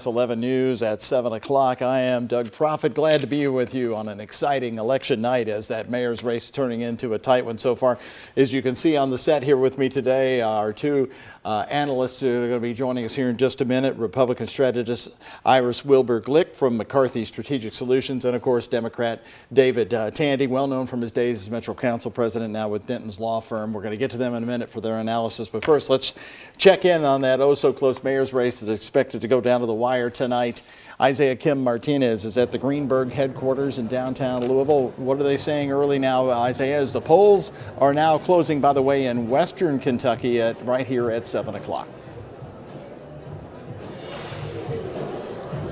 11 News at 7 o'clock. I am Doug Proffitt. Glad to be with you on an exciting election night as that mayor's race is turning into a tight one so far. As you can see on the set here with me today are two analysts who are going to be joining us here in just a minute. Republican strategist Iris Wilbur-Glick from McCarthy Strategic Solutions, and of course Democrat David Tandy, well known from his days as Metro Council president, now with Denton's law firm. We're going to get to them in a minute for their analysis, but first let's check in on that oh-so-close mayor's race that is expected to go down to the wire tonight. Isaiah Kim Martinez is at the Greenberg headquarters in downtown Louisville. What are they saying early now, Isaiah, as the polls are now closing, by the way, in western Kentucky right here at 7 o'clock?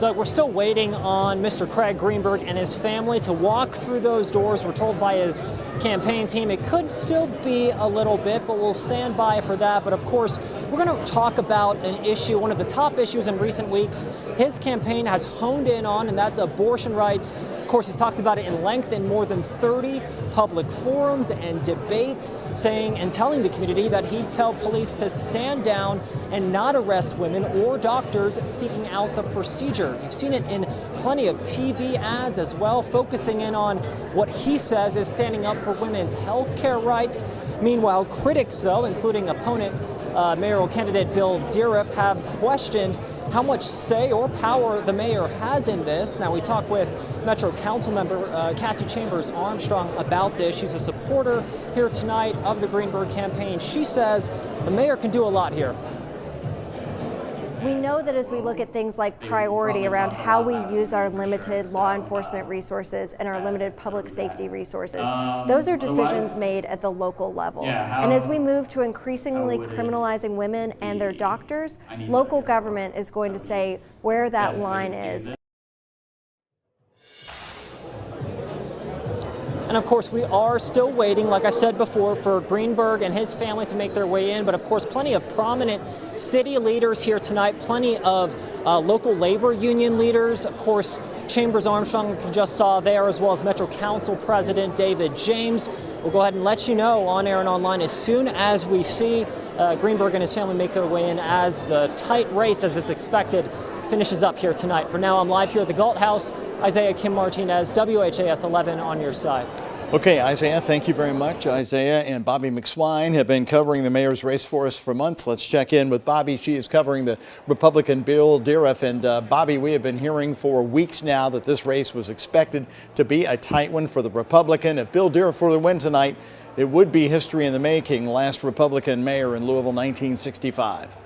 Doug, we're still waiting on Mr. Craig Greenberg and his family to walk through those doors. We're told by his campaign team it could still be a little bit, but we'll stand by for that. But of course, we're going to talk about an issue, one of the top issues in recent weeks his campaign has honed in on, and that's abortion rights. Of course, he's talked about it in length in more than 30 public forums and debates, saying and telling the community that he'd tell police to stand down and not arrest women or doctors seeking out the procedure. You've seen it in plenty of TV ads as well, focusing in on what he says is standing up for women's health care rights. Meanwhile, critics, though, including opponent mayoral candidate Bill Deariff, have questioned how much say or power the mayor has in this. Now, we talked with Metro Council member Cassie Chambers Armstrong about this. She's a supporter here tonight of the Greenberg campaign. She says the mayor can do a lot here. We know that as we look at things like priority around how we use our limited law enforcement resources and our limited public safety resources, those are decisions made at the local level. And as we move to increasingly criminalizing women and their doctors, local government is going to say where that line is. And of course, we are still waiting, like I said before, for Greenberg and his family to make their way in. But of course, plenty of prominent city leaders here tonight, plenty of local labor union leaders. Of course, Chambers Armstrong, like you just saw there, as well as Metro Council President David James. We'll go ahead and let you know on air and online as soon as we see Greenberg and his family make their way in as the tight race, as it's expected, finishes up here tonight. For now, I'm live here at the Galt House. Isaiah Kim Martinez, WHAS 11 on your side. Okay, Isaiah, thank you very much. Isaiah and Bobby McSwine have been covering the mayor's race for us for months. Let's check in with Bobby. She is covering the Republican Bill Deariff. And Bobby, we have been hearing for weeks now that this race was expected to be a tight one for the Republican. If Bill Deariff were to win tonight, it would be history in the making. Last Republican mayor in Louisville, 1965.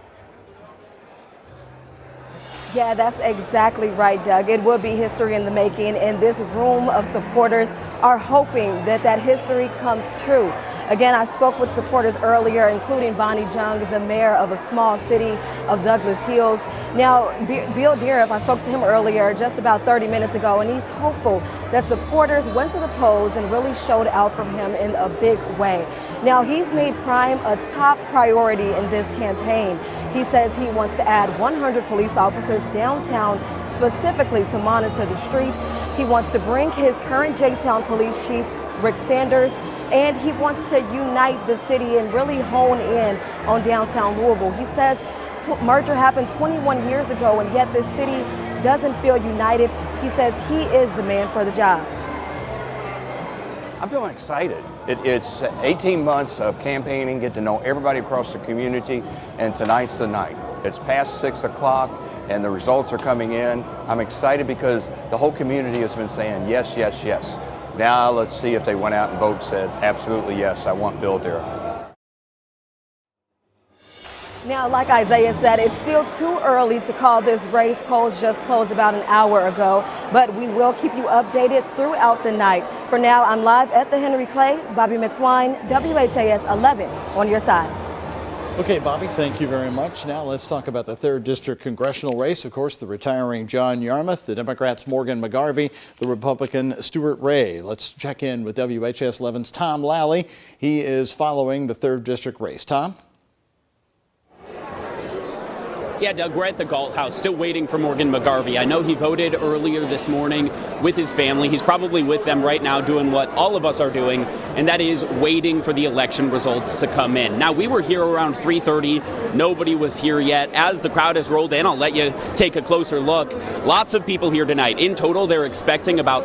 Yeah, that's exactly right, Doug. It will be history in the making, and this room of supporters are hoping that that history comes true. Again, I spoke with supporters earlier, including Bonnie Jung, the mayor of a small city of Douglas Hills. Now, Bill Deariff, I spoke to him earlier, just about 30 minutes ago, and he's hopeful that supporters went to the polls and really showed out for him in a big way. Now, he's made crime a top priority in this campaign. He says he wants to add 100 police officers downtown specifically to monitor the streets. He wants to bring his current J-Town police chief, Rick Sanders, and he wants to unite the city and really hone in on downtown Louisville. He says merger happened 21 years ago, and yet this city doesn't feel united. He says he is the man for the job. I'm feeling excited. It's 18 months of campaigning, get to know everybody across the community, and tonight's the night. It's past 6 o'clock and the results are coming in. I'm excited because the whole community has been saying yes, yes, yes. Now let's see if they went out and voted, said absolutely yes, I want Bill Deariff. Now, like Isaiah said, it's still too early to call this race. Polls just closed about an hour ago, but we will keep you updated throughout the night. For now, I'm live at the Henry Clay. Bobby McSwine, WHAS 11 on your side. Okay, Bobby, thank you very much. Now let's talk about the 3rd District congressional race. Of course, the retiring John Yarmouth, the Democrats' Morgan McGarvey, the Republican Stuart Ray. Let's check in with WHAS 11's Tom Lally. He is following the 3rd District race. Tom? Yeah, Doug, we're at the Galt House, still waiting for Morgan McGarvey. I know he voted earlier this morning with his family. He's probably with them right now doing what all of us are doing, and that is waiting for the election results to come in. Now, we were here around 3:30. Nobody was here yet. As the crowd has rolled in, I'll let you take a closer look. Lots of people here tonight. In total, they're expecting about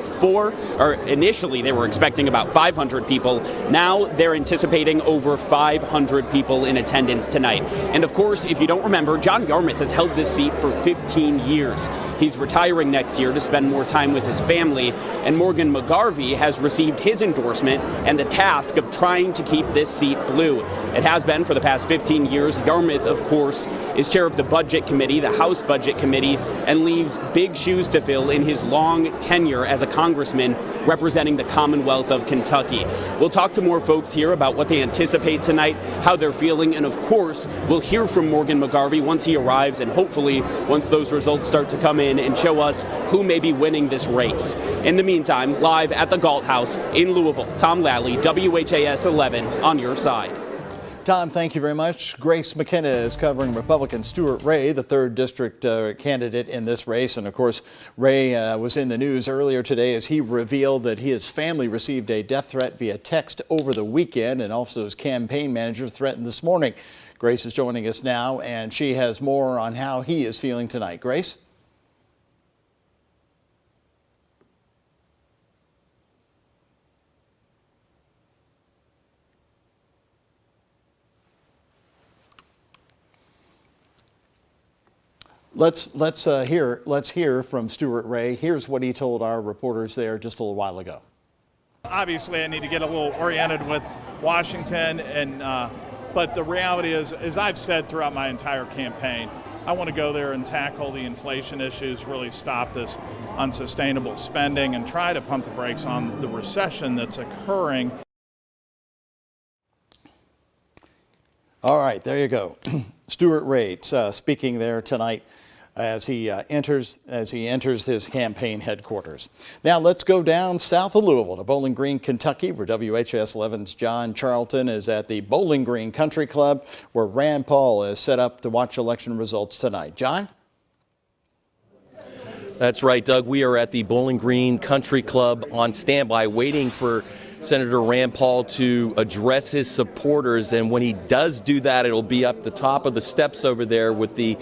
initially they were expecting about 500 people. Now they're anticipating over 500 people in attendance tonight. And of course, if you don't remember, John Yarmouth has held this seat for 15 years. He's retiring next year to spend more time with his family, and Morgan McGarvey has received his endorsement and the task of trying to keep this seat blue. It has been for the past 15 years. Yarmouth, of course, is chair of the Budget Committee, the House Budget Committee, and leaves big shoes to fill in his long tenure as a congressman representing the Commonwealth of Kentucky. We'll talk to more folks here about what they anticipate tonight, how they're feeling, and of course, we'll hear from Morgan McGarvey once he arrives, and hopefully once those results start to come in and show us who may be winning this race. In the meantime, live at the Galt House in Louisville, Tom Lally, WHAS 11 on your side. Tom, thank you very much. Grace McKenna is covering Republican Stuart Ray, the 3rd District candidate in this race. And of course, Ray was in the news earlier today as he revealed that his family received a death threat via text over the weekend, and also his campaign manager threatened this morning. Grace is joining us now, and she has more on how he is feeling tonight. Grace? Let's hear from Stuart Ray. Here's what he told our reporters there just a little while ago. Obviously, I need to get a little oriented with Washington, but the reality is, as I've said throughout my entire campaign, I want to go there and tackle the inflation issues, really stop this unsustainable spending, and try to pump the brakes on the recession that's occurring. All right, there you go. Stuart Ray speaking there tonight as he enters his campaign headquarters. Now let's go down south of Louisville to Bowling Green, Kentucky, where WHAS 11's John Charlton is at the Bowling Green Country Club, where Rand Paul is set up to watch election results tonight. John? That's right, Doug. We are at the Bowling Green Country Club on standby, waiting for Senator Rand Paul to address his supporters. And when he does do that, it'll be up the top of the steps over there with the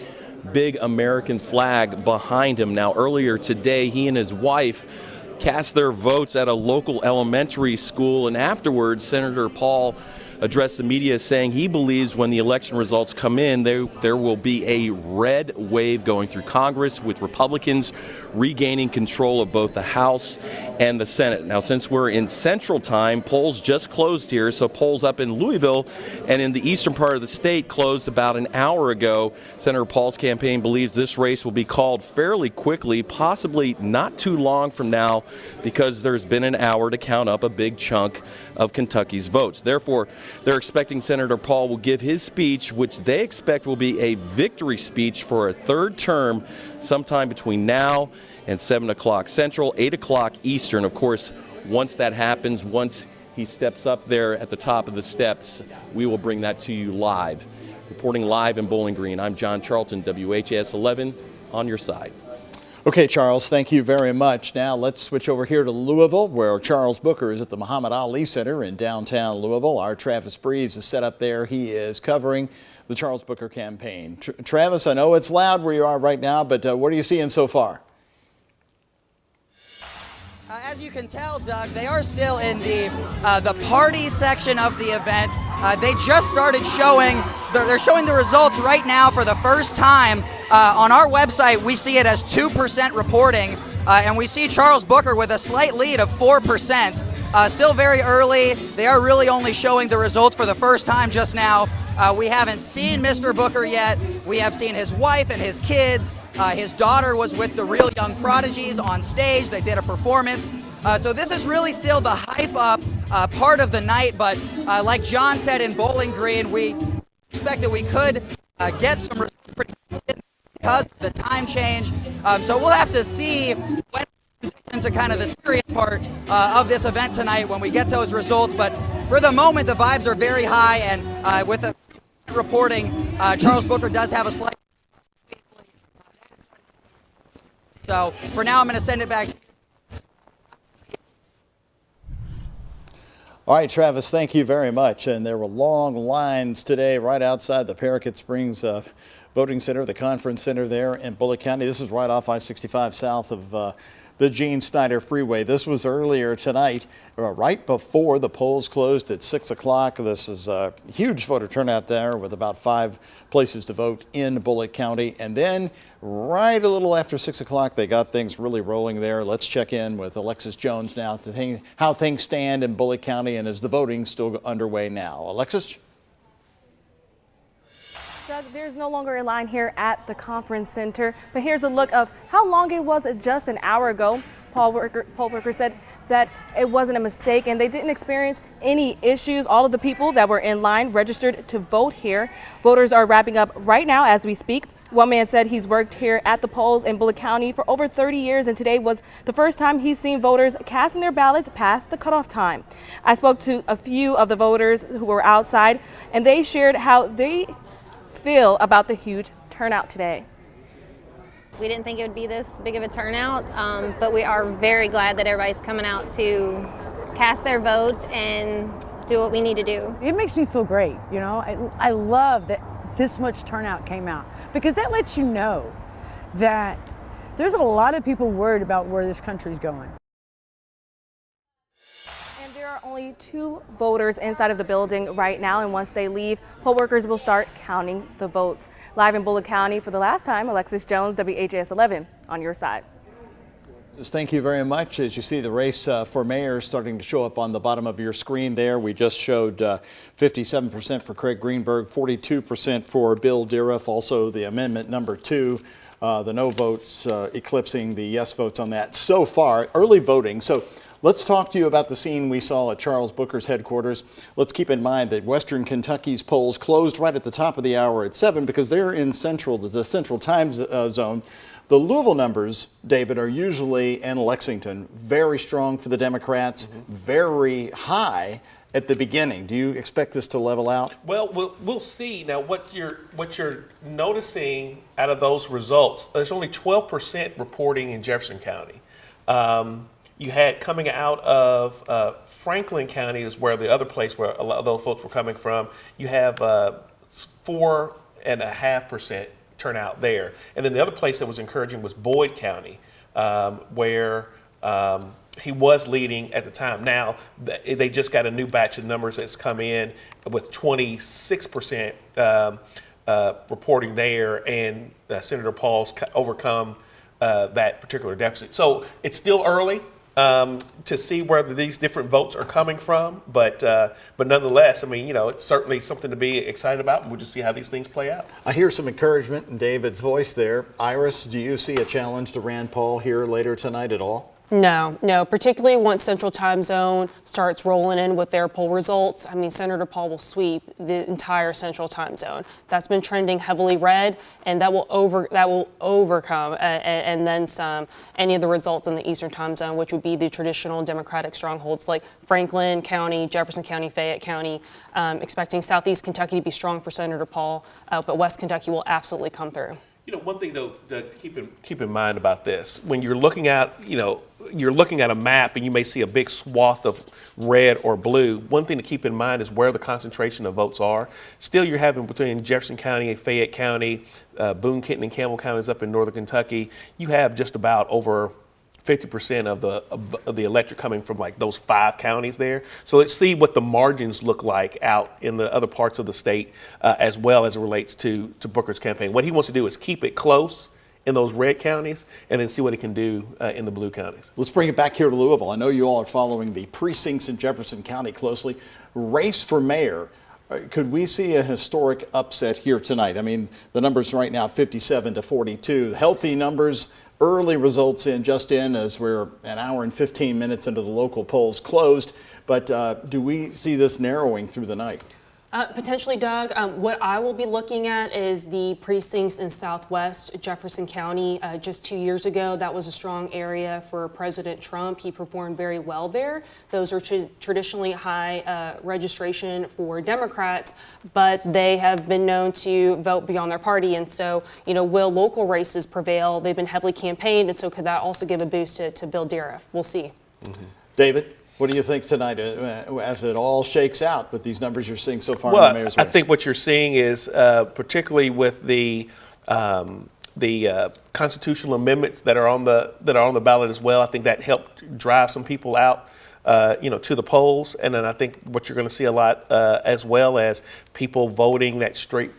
big American flag behind him. Now, earlier today, he and his wife cast their votes at a local elementary school, and afterwards, Senator Paul addressed the media saying he believes when the election results come in, there will be a red wave going through Congress, with Republicans regaining control of both the House and the Senate. Now, since we're in Central Time, polls just closed here, so polls up in Louisville and in the eastern part of the state closed about an hour ago. Senator Paul's campaign believes this race will be called fairly quickly, possibly not too long from now, because there's been an hour to count up a big chunk of Kentucky's votes. Therefore, they're expecting Senator Paul will give his speech, which they expect will be a victory speech for a 3rd term sometime between now and 7 o'clock Central, 8 o'clock Eastern. Of course, once that happens, once he steps up there at the top of the steps, we will bring that to you live. Reporting live in Bowling Green, I'm John Charlton, WHAS 11, on your side. Okay, Charles, thank you very much. Now let's switch over here to Louisville, where Charles Booker is at the Muhammad Ali Center in downtown Louisville. Our Travis Breeze is set up there. He is covering the Charles Booker campaign. Travis, I know it's loud where you are right now, but what are you seeing so far? As you can tell, Doug, they are still in the party section of the event. They just started showing, they're showing the results right now for the first time. On our website, we see it as 2% reporting, and we see Charles Booker with a slight lead of 4%. Still very early. They are really only showing the results for the first time just now. We haven't seen Mr. Booker yet. We have seen his wife and his kids. His daughter was with the Real Young Prodigies on stage. They did a performance. So this is really still the hype up part of the night, but like John said in Bowling Green, we expect that we could get some results pretty quickly because of the time change. So we'll have to see when we transition to kind of the serious part of this event tonight when we get those results. But for the moment, the vibes are very high, and with the reporting, Charles Booker does have a slight So for now, I'm going to send it back. All right, Travis, thank you very much. And there were long lines today right outside the Paraket Springs Voting Center, the conference center there in Bullitt County. This is right off I-65 south of the Gene Snyder Freeway. This was earlier tonight, right before the polls closed at 6 o'clock. This is a huge voter turnout there with about 5 places to vote in Bullitt County. And then right a little after 6 o'clock, they got things really rolling there. Let's check in with Alexis Jones now to think how things stand in Bullitt County and is the voting still underway now. Alexis? Doug, there's no longer a line here at the conference center, but here's a look of how long it was just an hour ago. Poll worker said that it wasn't a mistake and they didn't experience any issues. All of the people that were in line registered to vote here. Voters are wrapping up right now as we speak. One man said he's worked here at the polls in Bullitt County for over 30 years, and today was the first time he's seen voters casting their ballots past the cutoff time. I spoke to a few of the voters who were outside, and they shared how they feel about the huge turnout today. We didn't think it would be this big of a turnout, but we are very glad that everybody's coming out to cast their vote and do what we need to do. It makes me feel great, you know. I love that this much turnout came out because that lets you know that there's a lot of people worried about where this country's going. There are only 2 voters inside of the building right now, and once they leave, poll workers will start counting the votes. Live in Bullitt County for the last time, Alexis Jones, WHAS 11, on your side. Thank you very much. As you see, the race for mayor starting to show up on the bottom of your screen there. We just showed 57% for Craig Greenberg, 42% for Bill Diriff. Also, the amendment number 2, the no votes eclipsing the yes votes on that so far. Early voting. So let's talk to you about the scene we saw at Charles Booker's headquarters. Let's keep in mind that Western Kentucky's polls closed right at the top of the hour at 7 because they're in the central time zone. The Louisville numbers, David, are usually, and Lexington, very strong for the Democrats, very high at the beginning. Do you expect this to level out? Well, we'll see. Now, what you're noticing out of those results, there's only 12% reporting in Jefferson County. You had coming out of Franklin County is where the other place where a lot of those folks were coming from. You have 4.5% turnout there. And then the other place that was encouraging was Boyd County, where he was leading at the time. Now, they just got a new batch of numbers that's come in with 26% reporting there, and Senator Paul's overcome that particular deficit. So it's still early to see where these different votes are coming from, but nonetheless, I mean, you know, it's certainly something to be excited about, and we'll just see how these things play out. I hear some encouragement in David's voice there. Iris, do you see a challenge to Rand Paul here later tonight at all? No, particularly once Central Time Zone starts rolling in with their poll results. I mean, Senator Paul will sweep the entire Central Time Zone. That's been trending heavily red, and that will overcome and then some any of the results in the Eastern Time Zone, which would be the traditional Democratic strongholds like Franklin County, Jefferson County, Fayette County. Expecting Southeast Kentucky to be strong for Senator Paul, but West Kentucky will absolutely come through. You know, one thing though to keep in mind about this, when you're looking at, you're looking at a map and you may see a big swath of red or blue. One thing to keep in mind is where the concentration of votes are. Still, you're having between Jefferson County and Fayette County, Boone, Kenton, and Campbell counties up in northern Kentucky. You have just about over 50% of the electorate coming from like those 5 counties there. So let's see what the margins look like out in the other parts of the state, as well as it relates to Booker's campaign. What he wants to do is keep it close in those red counties and then see what he can do in the blue counties. Let's bring it back here to Louisville. I know you all are following the precincts in Jefferson County closely. Race for mayor. Could we see a historic upset here tonight? I mean, the numbers right now, 57-42. Healthy numbers, early results just in as we're an hour and 15 minutes into the local polls closed. But do we see this narrowing through the night? Potentially, Doug. What I will be looking at is the precincts in Southwest Jefferson County. Just 2 years ago, that was a strong area for President Trump. He performed very well there. Those are traditionally high registration for Democrats, but they have been known to vote beyond their party. And so, will local races prevail? They've been heavily campaigned, and so could that also give a boost to Bill Dariff? We'll see. Mm-hmm. David? What do you think tonight as it all shakes out with these numbers you're seeing so far in the mayor's race? I think what you're seeing is, particularly with the constitutional amendments that are on the ballot as well, I think that helped drive some people out, to the polls. And then I think what you're going to see a lot as well as people voting that straight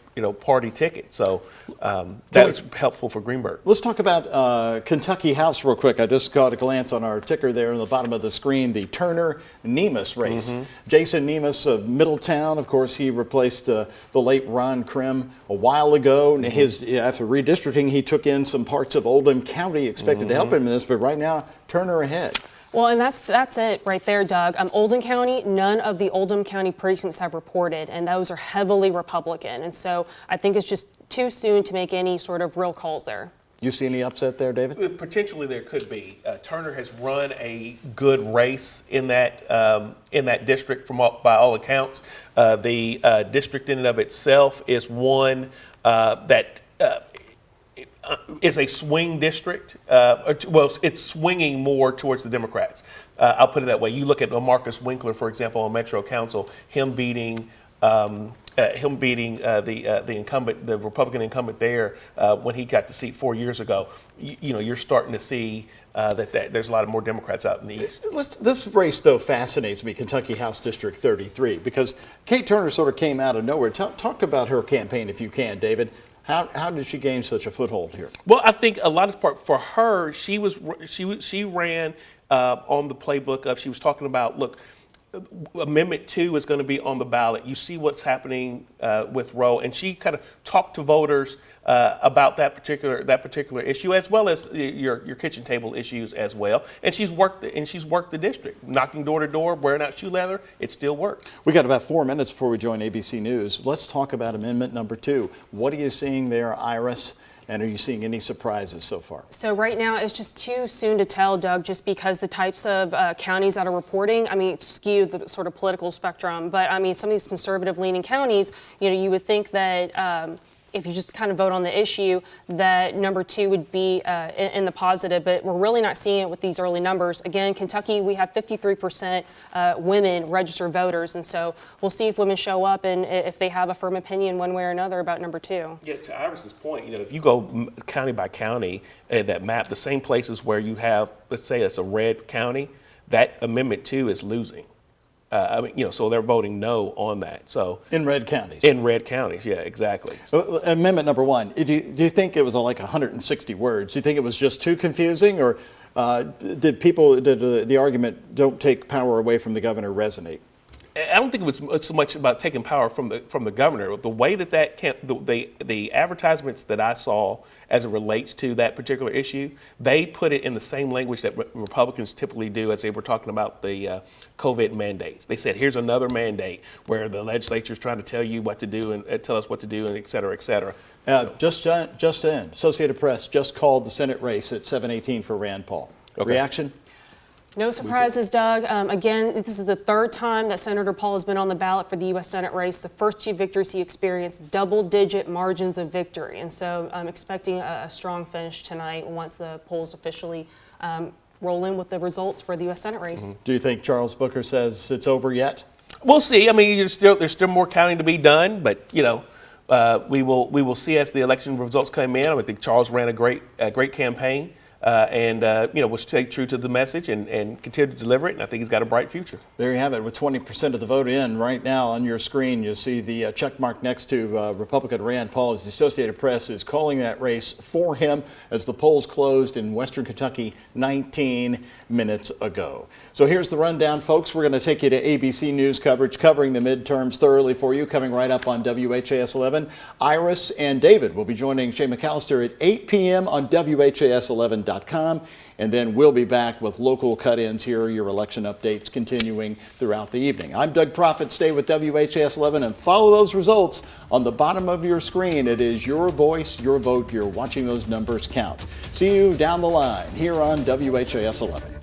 party ticket. So that was helpful for Greenberg. Let's talk about Kentucky House real quick. I just got a glance on our ticker there in the bottom of the screen, the Turner-Nemus race. Mm-hmm. Jason Nemus of Middletown, of course, he replaced the late Ron Krim a while ago. Mm-hmm. After redistricting, he took in some parts of Oldham County, expected to help him in this, but right now, Turner ahead. Well, and that's it right there, Doug. Oldham County, none of the Oldham County precincts have reported, and those are heavily Republican. And so I think it's just too soon to make any sort of real calls there. You see any upset there, David? Potentially there could be. Turner has run a good race in that district by all accounts. The district in and of itself is one that is a swing district. It's swinging more towards the Democrats. I'll put it that way. You look at Marcus Winkler, for example, on Metro Council, him beating the incumbent, the Republican incumbent there when he got the seat 4 years ago. You're starting to see that there's a lot of more Democrats out in the East. This race, though, fascinates me, Kentucky House District 33, because Kate Turner sort of came out of nowhere. Talk about her campaign, if you can, David. How did she gain such a foothold here? Well, I think a lot of part for her, she ran on the playbook of, she was talking about, look, Amendment 2 is going to be on the ballot. You see what's happening with Roe, and she kind of talked to voters about that particular issue, as well as your kitchen table issues as well. And she's worked the district, knocking door to door, wearing out shoe leather. It still works. We got about 4 minutes before we join ABC News. Let's talk about Amendment number 2. What are you seeing there, Iris? And are you seeing any surprises so far? So right now, it's just too soon to tell, Doug, just because the types of counties that are reporting, skew the sort of political spectrum. But some of these conservative-leaning counties, you would think that if you just kind of vote on the issue, that number 2 would be in the positive, but we're really not seeing it with these early numbers. Again, Kentucky, we have 53% women registered voters, and so we'll see if women show up and if they have a firm opinion one way or another about number 2. Yeah, to Iris's point, if you go county by county and that map, the same places where you have, let's say it's a red county, that Amendment 2 is losing. So they're voting no on that. So in red counties. In red counties, yeah, exactly. So, Amendment number 1. Do you think it was like 160 words? Do you think it was just too confusing, or did the argument "don't take power away from the governor" resonate? I don't think it was so much about taking power from the governor. The way the advertisements that I saw as it relates to that particular issue, they put it in the same language that Republicans typically do as they were talking about the COVID mandates. They said, here's another mandate where the legislature is trying to tell you what to do and tell us what to do, and et cetera, et cetera. Just in, Associated Press just called the Senate race at 718 for Rand Paul. Okay. Reaction? No surprises, Doug. Again, this is the 3rd time that Senator Paul has been on the ballot for the U.S. Senate race. The first 2 victories he experienced double-digit margins of victory. And so I'm expecting a strong finish tonight once the polls officially roll in with the results for the U.S. Senate race. Mm-hmm. Do you think Charles Booker says it's over yet? We'll see. There's still more counting to be done, but, we will see as the election results come in. I think Charles ran a great campaign. We'll stay true to the message and continue to deliver it, and I think he's got a bright future. There you have it. With 20% of the vote in right now on your screen, you'll see the check mark next to Republican Rand Paul as the Associated Press is calling that race for him as the polls closed in Western Kentucky 19 minutes ago. So here's the rundown, folks. We're going to take you to ABC News coverage covering the midterms thoroughly for you, coming right up on WHAS 11. Iris and David will be joining Shay McAllister at 8 p.m. on WHAS 11. whs11.com. And then we'll be back with local cut-ins here, your election updates continuing throughout the evening. I'm Doug Proffitt. Stay with WHAS 11 and follow those results on the bottom of your screen. It is your voice, your vote. You're watching those numbers count. See you down the line here on WHAS 11.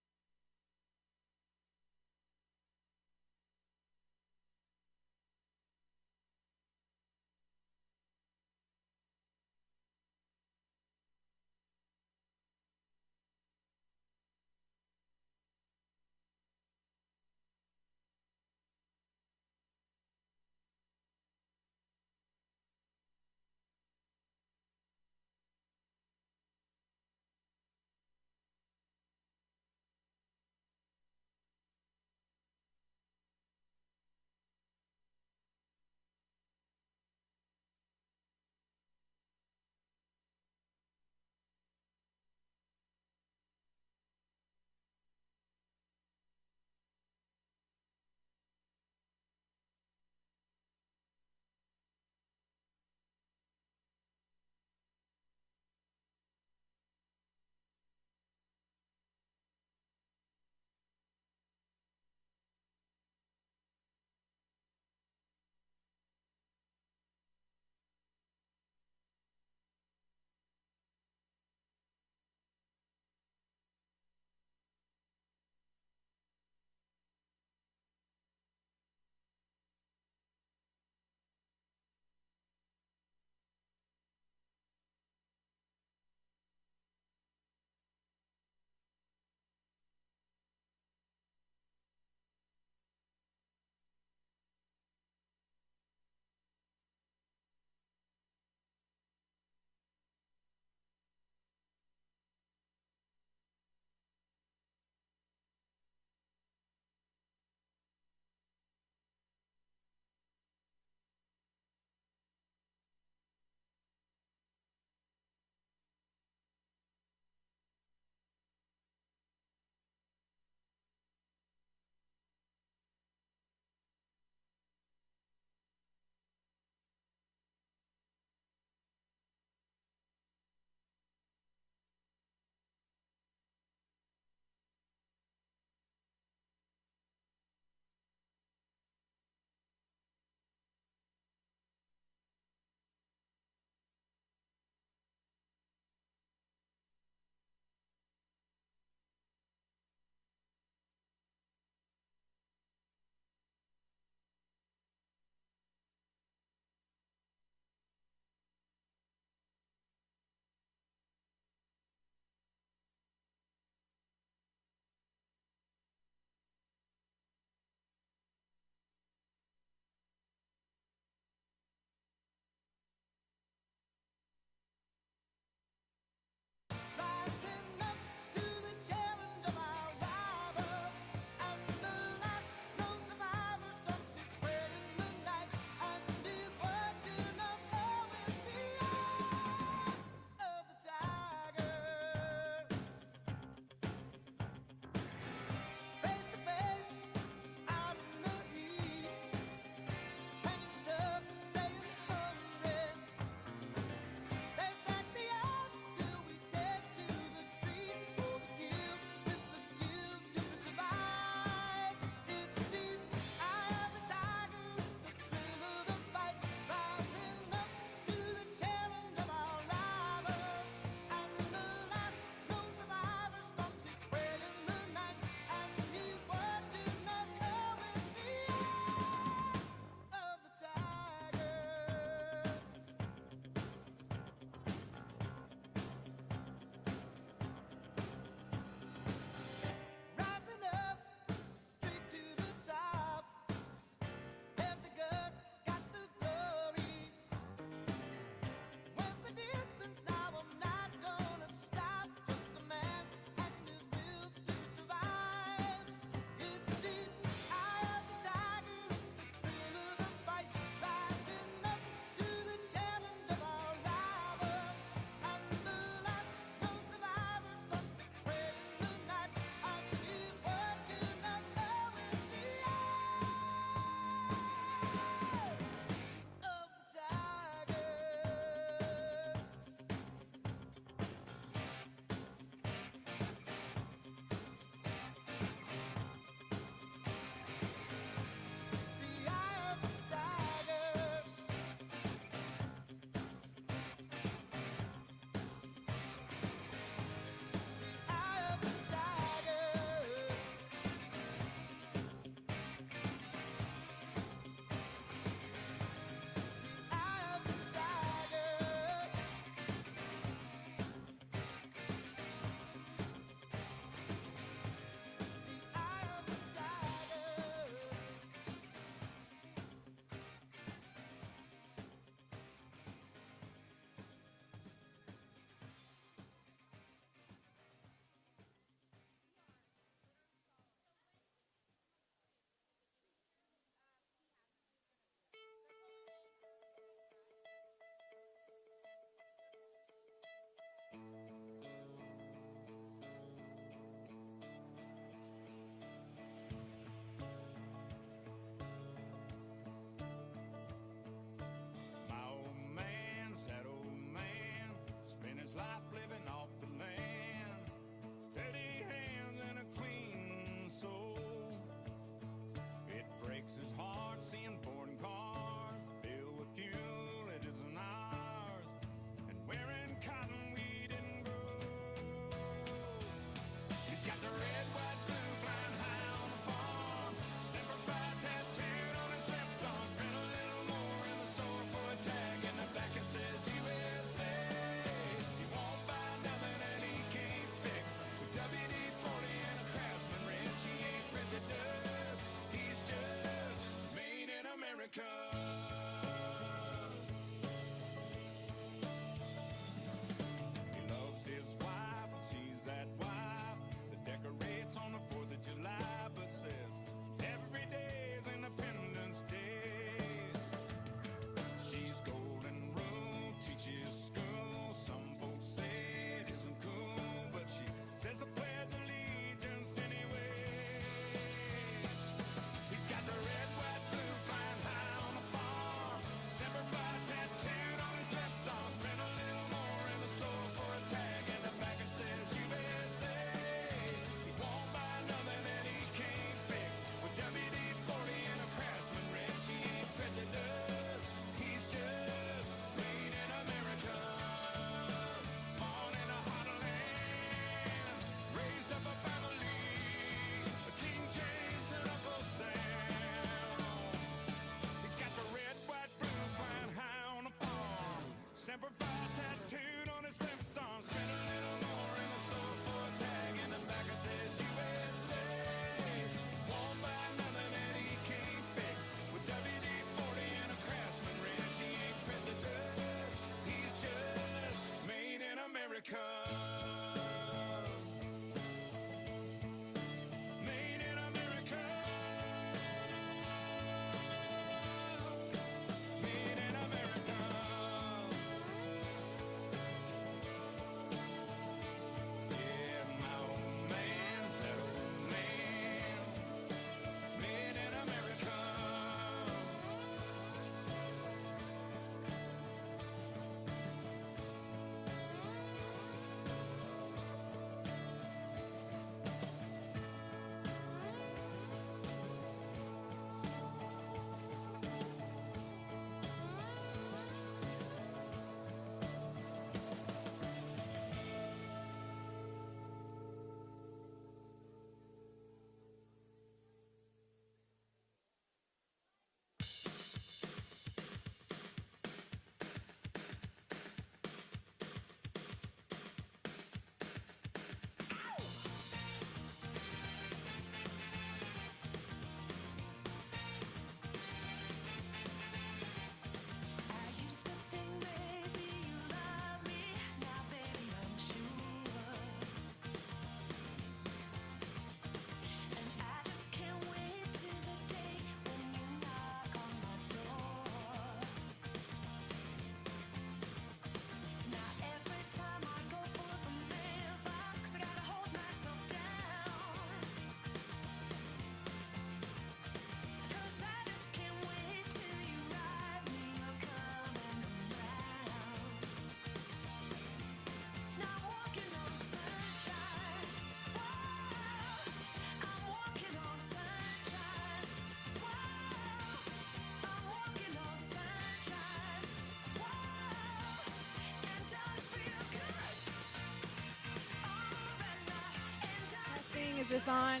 Is this on?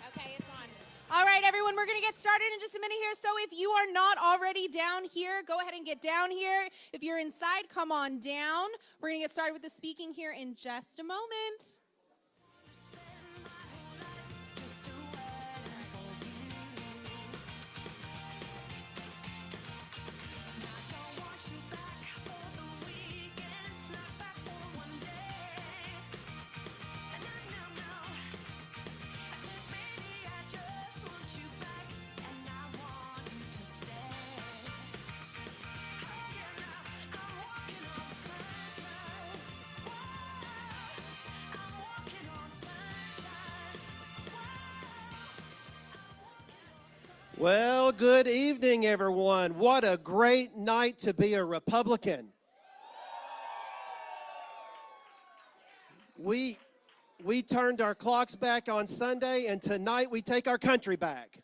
Okay, it's on. All right, everyone, we're going to get started in just a minute here. So if you are not already down here, go ahead and get down here. If you're inside, come on down. We're going to get started with the speaking here in just a moment. Well, good evening, everyone. What a great night to be a Republican. We turned our clocks back on Sunday, and tonight we take our country back.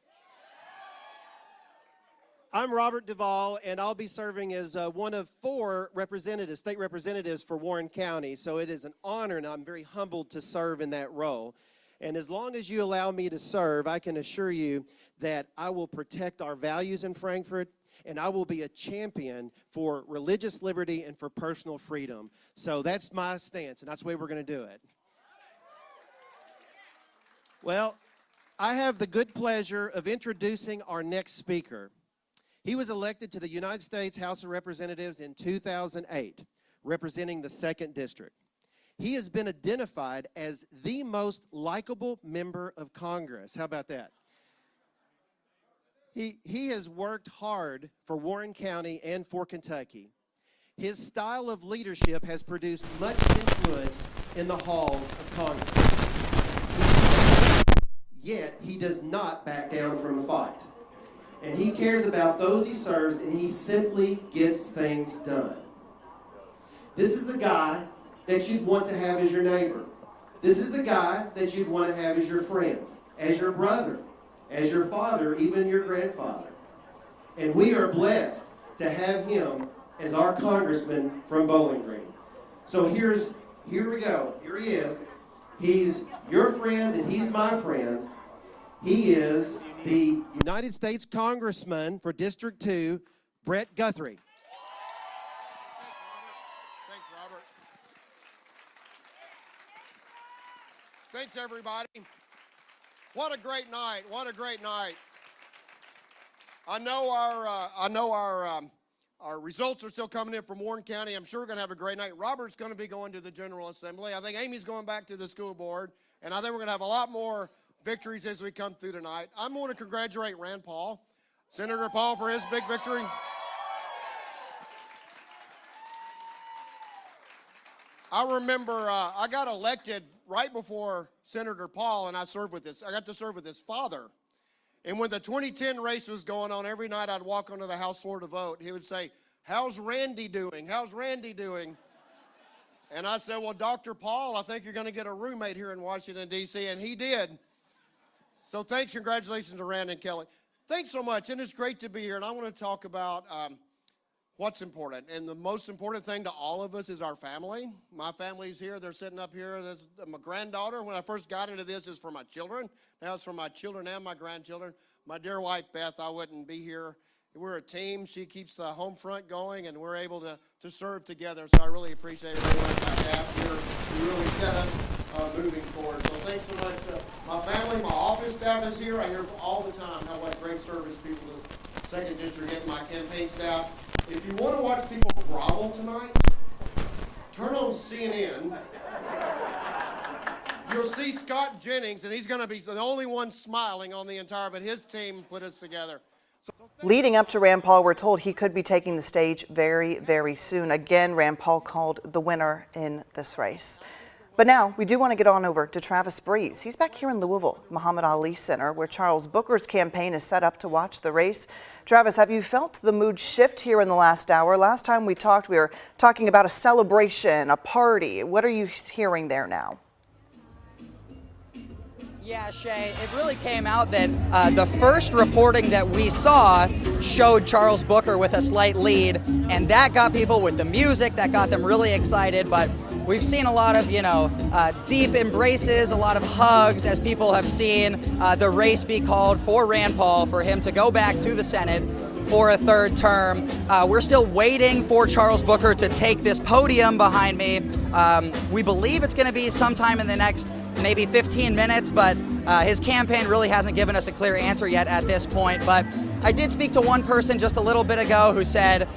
I'm Robert Duvall, and I'll be serving as one of 4 representatives, state representatives for Warren County. So it is an honor, and I'm very humbled to serve in that role. And as long as you allow me to serve, I can assure you that I will protect our values in Frankfort, and I will be a champion for religious liberty and for personal freedom. So that's my stance, and that's the way we're going to do it. Well, I have the good pleasure of introducing our next speaker. He was elected to the United States House of Representatives in 2008, representing the 2nd District. He has been identified as the most likable member of Congress. How about that? He has worked hard for Warren County and for Kentucky. His style of leadership has produced much influence in the halls of Congress. Yet, he does not back down from a fight. And he cares about those he serves, and he simply gets things done. This is the guy that you'd want to have as your neighbor. This is the guy that you'd want to have as your friend, as your brother, as your father, even your grandfather. And we are blessed to have him as our congressman from Bowling Green. So here we go. Here he is. He's your friend and he's my friend. He is the United States Congressman for District 2, Brett Guthrie. Thanks, everybody. What a great night. What a great night. I know our results are still coming in from Warren County. I'm sure we're going to have a great night. Robert's going to be going to the General Assembly. I think Amy's going back to the school board. And I think we're going to have a lot more victories as we come through tonight. I'm going to congratulate Rand Paul, Senator Paul, for his big victory. I remember I got elected right before Senator Paul, and I got to serve with his father. And when the 2010 race was going on, every night I'd walk onto the House floor to vote. He would say, "How's Randy doing? How's Randy doing?" And I said, "Well, Dr. Paul, I think you're going to get a roommate here in Washington, D.C., and he did. So thanks, congratulations to Rand and Kelly. Thanks so much, and it's great to be here. And I want to talk about what's important. And the most important thing to all of us is our family. My family's here. They're sitting up here. There's my granddaughter. When I first got into this, it's for my children. Now it's for my children and my grandchildren. My dear wife, Beth, I wouldn't be here. We're a team. She keeps the home front going, and we're able to serve together. So I really appreciate everyone at my staff here. You really set us moving forward. So thanks so much. My family, my office staff is here. I hear all the time what great service people in the 2nd District get, my campaign staff. If you want to watch people grovel tonight, turn on CNN. You'll see Scott Jennings, and he's going to be the only one smiling on the entire, but his team put us together. Leading up to Rand Paul, we're told he could be taking the stage very, very soon. Again, Rand Paul called the winner in this race. But now we do want to get on over to Travis Breeze. He's back here in Louisville, Muhammad Ali Center, where Charles Booker's campaign is set up to watch the race. Travis, have you felt the mood shift here in the last hour? Last time we talked, we were talking about a celebration, a party. What are you hearing there now? Yeah, Shay, it really came out that the first reporting that we saw showed Charles Booker with a slight lead, and that got people with the music, that got them really excited. But we've seen a lot of, deep embraces, a lot of hugs as people have seen the race be called for Rand Paul, for him to go back to the Senate for a third term. We're still waiting for Charles Booker to take this podium behind me. We believe it's going to be sometime in the next maybe 15 minutes, but his campaign really hasn't given us a clear answer yet at this point. But I did speak to one person just a little bit ago who said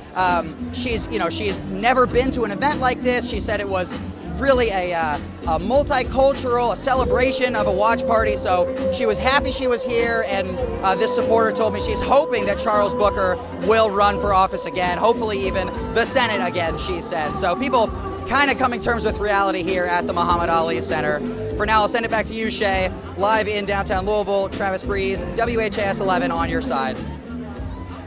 she's never been to an event like this. She said it was really a multicultural, a celebration of a watch party. So she was happy she was here, and this supporter told me she's hoping that Charles Booker will run for office again, hopefully even the Senate again, she said. So people kind of coming to terms with reality here at the Muhammad Ali Center. For now, I'll send it back to you, Shay, live in downtown Louisville. Travis Breeze, WHAS 11 on your side.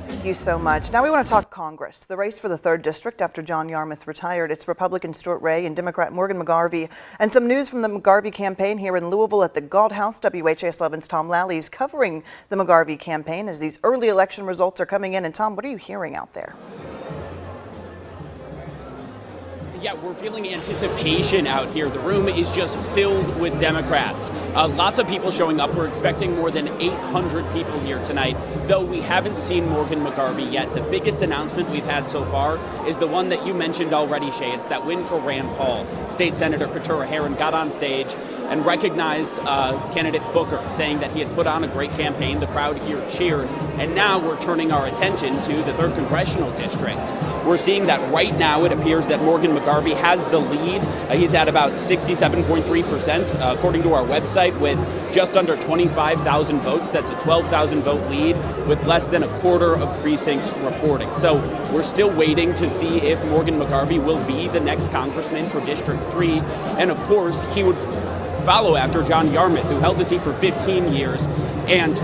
Thank you so much. Now we want to talk Congress. The race for the 3rd District after John Yarmouth retired. It's Republican Stuart Ray and Democrat Morgan McGarvey. And some news from the McGarvey campaign here in Louisville at the Galt House. WHAS 11's Tom Lally is covering the McGarvey campaign as these early election results are coming in. And Tom, what are you hearing out there? Yeah, we're feeling anticipation out here. The room is just filled with Democrats. Lots of people showing up. We're expecting more than 800 people here tonight, though we haven't seen Morgan McGarvey yet. The biggest announcement we've had so far is the one that you mentioned already, Shay. It's that win for Rand Paul. State Senator Keturah Herron got on stage and recognized candidate Booker, saying that he had put on a great campaign. The crowd here cheered, and now we're turning our attention to the 3rd Congressional District. We're seeing that right now it appears that Morgan McGarvey has the lead. He's at about 67.3%, according to our website, with just under 25,000 votes. That's a 12,000 vote lead with less than a quarter of precincts reporting. So we're still waiting to see if Morgan McGarvey will be the next congressman for District 3. And of course, he would follow after John Yarmouth, who held the seat for 15 years and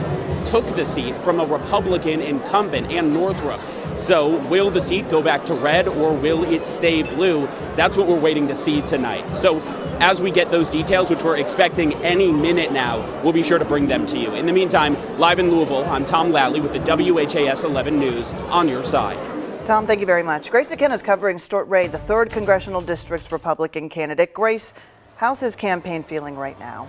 took the seat from a Republican incumbent, Ann Northrup. So will the seat go back to red or will it stay blue? That's what we're waiting to see tonight. So as we get those details, which we're expecting any minute now, we'll be sure to bring them to you. In the meantime, live in Louisville, I'm Tom Lally with the WHAS 11 News on your side. Tom, thank you very much. Grace McKenna is covering Stuart Ray, the 3rd Congressional District's Republican candidate. Grace, how's his campaign feeling right now?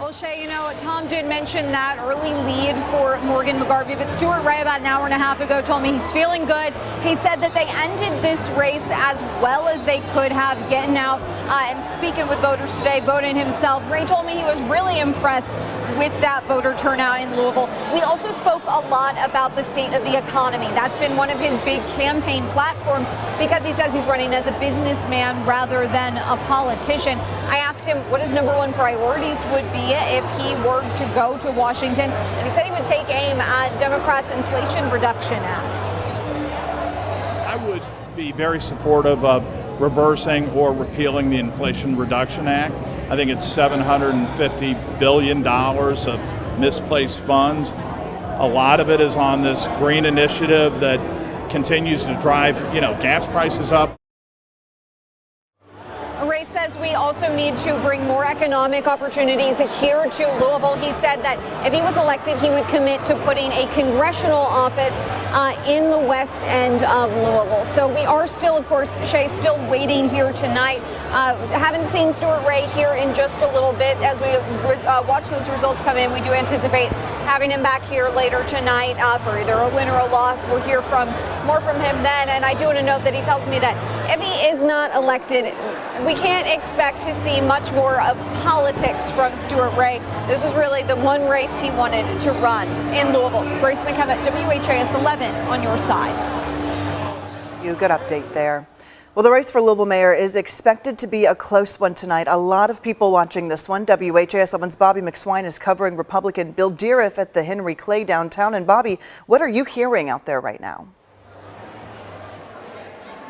Well, Shay, Tom did mention that early lead for Morgan McGarvey, but Stuart Ray about an hour and a half ago told me he's feeling good. He said that they ended this race as well as they could have, getting out and speaking with voters today, voting himself. Ray told me he was really impressed with that voter turnout in Louisville. We also spoke a lot about the state of the economy. That's been one of his big campaign platforms because he says he's running as a businessman rather than a politician. I asked him what his #1 priorities would be if he were to go to Washington, and he said he would take aim at Democrats' Inflation Reduction Act. I would be very supportive of reversing or repealing the Inflation Reduction Act. I think it's $750 billion of misplaced funds. A lot of it is on this green initiative that continues to drive, gas prices up. Ray says we also need to bring more economic opportunities here to Louisville. He said that if he was elected, he would commit to putting a congressional office in the west end of Louisville. So we are still, of course, Shay, still waiting here tonight. Haven't seen Stuart Ray here in just a little bit. As we watch those results come in, we do anticipate having him back here later tonight for either a win or a loss. We'll hear more from him then. And I do want to note that he tells me that if he is not elected, we can't expect to see much more of politics from Stuart Ray. This was really the one race he wanted to run in Louisville. Grace McKenna, WHAS 11 on your side. You good update there. Well, the race for Louisville mayor is expected to be a close one tonight. A lot of people watching this one. WHAS 11's Bobby McSwine is covering Republican Bill Deariff at the Henry Clay downtown. And Bobby, what are you hearing out there right now?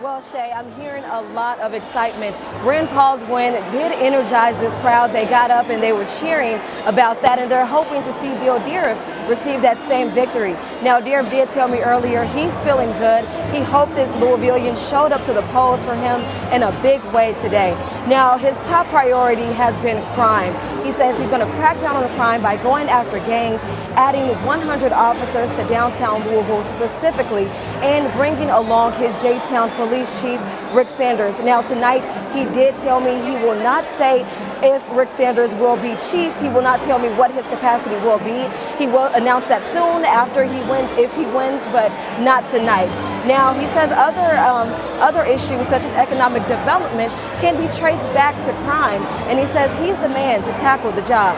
Well, Shay, I'm hearing a lot of excitement. Rand Paul's win did energize this crowd. They got up and they were cheering about that, and they're hoping to see Bill Deariff receive that same victory. Now, Deariff did tell me earlier he's feeling good. He hoped that Louisvillians showed up to the polls for him in a big way today. Now, his top priority has been crime. He says he's going to crack down on crime by going after gangs, adding 100 officers to downtown Louisville specifically, and bringing along his J-Town police chief, Rick Sanders. Now tonight, he did tell me he will not say if Rick Sanders will be chief. He will not tell me what his capacity will be. He will announce that soon after he wins, if he wins, but not tonight. Now, he says other issues such as economic development can be traced back to crime, and he says he's the man to tackle the job.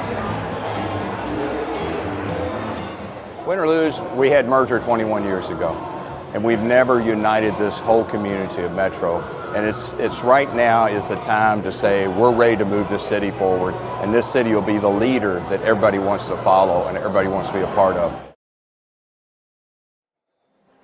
Win or lose, we had merger 21 years ago, and we've never united this whole community of Metro. And it's right now is the time to say we're ready to move this city forward, and this city will be the leader that everybody wants to follow and everybody wants to be a part of.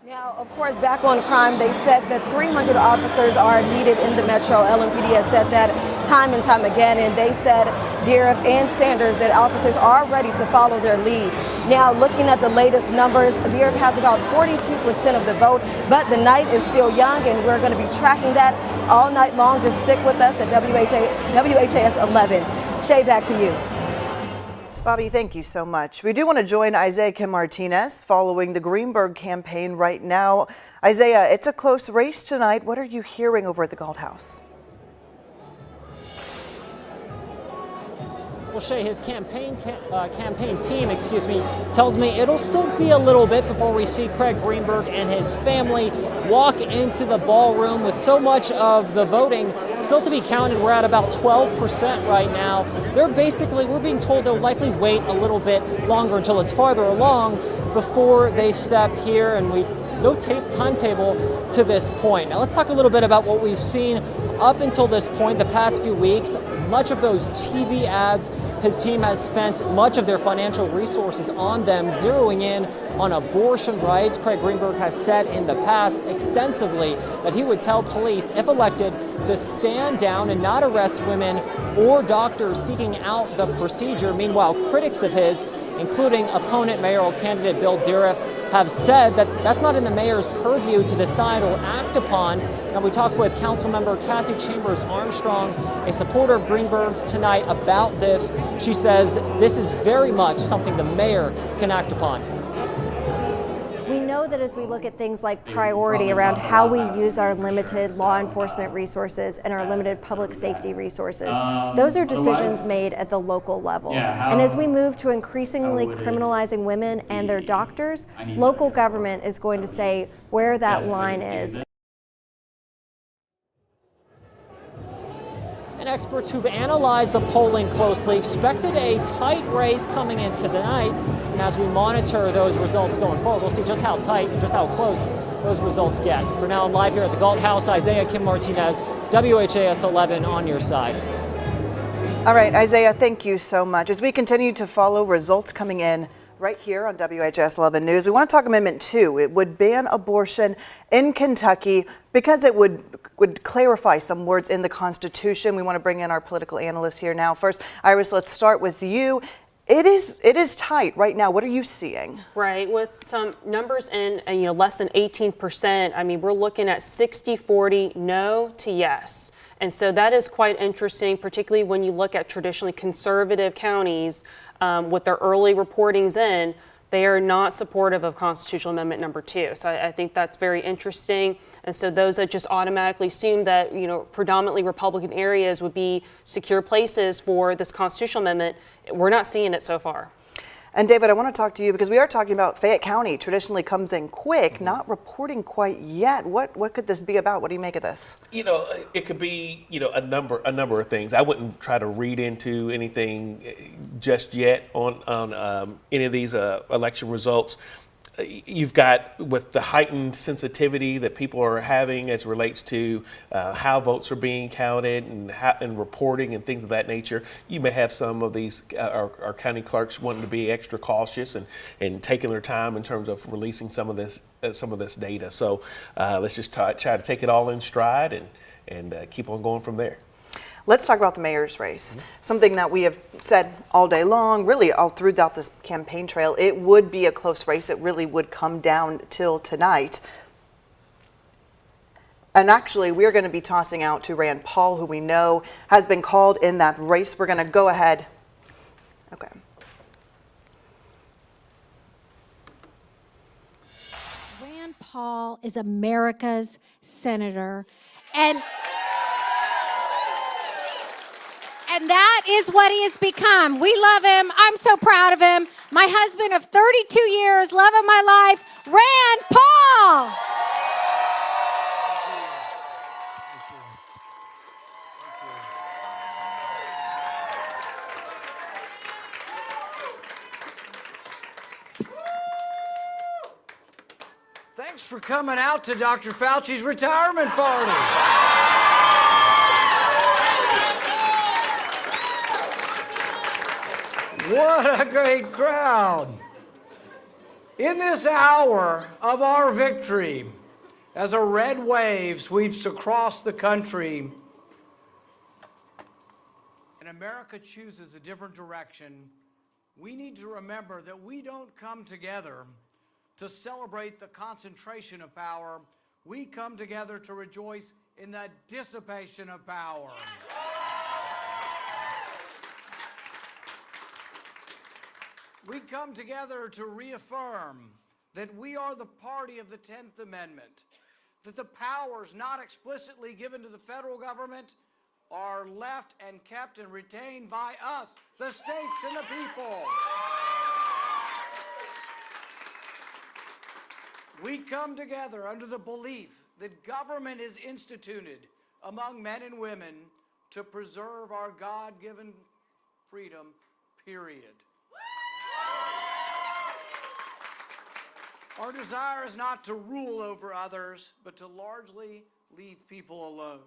Now, of course, back on crime, they said that 300 officers are needed in the Metro. LMPD has said that time and time again, and they said, Dariff and Sanders, that officers are ready to follow their lead. Now, looking at the latest numbers, Dariff has about 42% of the vote, but the night is still young, and we're going to be tracking that all night long. Just stick with us at WHAS 11. Shay, back to you. Bobby, thank you so much. We do want to join Isaiah Kim Martinez following the Greenberg campaign right now. Isaiah, it's a close race tonight. What are you hearing over at the Galt House? Well, Shay, his campaign team, tells me it'll still be a little bit before we see Craig Greenberg and his family walk into the ballroom with so much of the voting still to be counted. We're at about 12% right now. We're being told they'll likely wait a little bit longer until it's farther along before they step here, and no timetable to this point. Now let's talk a little bit about what we've seen up until this point, the past few weeks. Much of those TV ads, his team has spent much of their financial resources on them, zeroing in on abortion rights. Craig Greenberg has said in the past extensively that he would tell police, if elected, to stand down and not arrest women or doctors seeking out the procedure. Meanwhile, critics of his, including opponent mayoral candidate Bill Dariff, have said that that's not in the mayor's purview to decide or act upon. Now, we talked with Councilmember Cassie Chambers Armstrong, a supporter of Greenberg's, tonight about this. She says this is very much something the mayor can act upon. We know that as we look at things like priority around how we use our limited law enforcement resources and our limited public safety resources, those are decisions made at the local level. And as we move to increasingly criminalizing women and their doctors, local government is going to say where that line is. And experts who've analyzed the polling closely expected a tight race coming into tonight. And as we monitor those results going forward, we'll see just how tight and just how close those results get. For now, I'm live here at the Galt House. Isaiah Kim Martinez, WHAS 11 on your side. All right, Isaiah, thank you so much. As we continue to follow results coming in right here on WHAS 11 News, we want to talk Amendment 2. It would ban abortion in Kentucky because it would clarify some words in the Constitution. We want to bring in our political analyst here now. First, Iris, let's start with you. It is tight right now. What are you seeing? Right, with some numbers in less than 18%. I mean, we're looking at 60-40 no to yes. And so that is quite interesting, particularly when you look at traditionally conservative counties with their early reportings in. They are not supportive of constitutional amendment number 2. So I think that's very interesting. And so those that just automatically assume that, predominantly Republican areas would be secure places for this constitutional amendment, we're not seeing it so far. And David, I want to talk to you because we are talking about Fayette County traditionally comes in quick, not reporting quite yet. What could this be about? What do you make of this? It could be, a number of things. I wouldn't try to read into anything just yet on any of these election results. You've got, with the heightened sensitivity that people are having as it relates to how votes are being counted and reporting and things of that nature, you may have some of these our county clerks wanting to be extra cautious and taking their time in terms of releasing some of this data. So let's just try to take it all in stride and keep on going from there. Let's talk about the mayor's race. Something that we have said all day long, really all throughout this campaign trail. It would be a close race. It really would come down till tonight. And actually, we're going to be tossing out to Rand Paul, who we know has been called in that race. We're going to go ahead Okay. Rand Paul is America's senator, and that is what he has become. We love him. I'm so proud of him. My husband of 32 years, love of my life, Rand Paul. Thanks for coming out to Dr. Fauci's retirement party. What a great crowd. In this hour of our victory, as a red wave sweeps across the country, and America chooses a different direction, we need to remember that we don't come together to celebrate the concentration of power. We come together to rejoice in the dissipation of power. We come together to reaffirm that we are the party of the 10th Amendment, that the powers not explicitly given to the federal government are left and kept and retained by us, the states and the people. We come together under the belief that government is instituted among men and women to preserve our God-given freedom, period. Our desire is not to rule over others, but to largely leave people alone.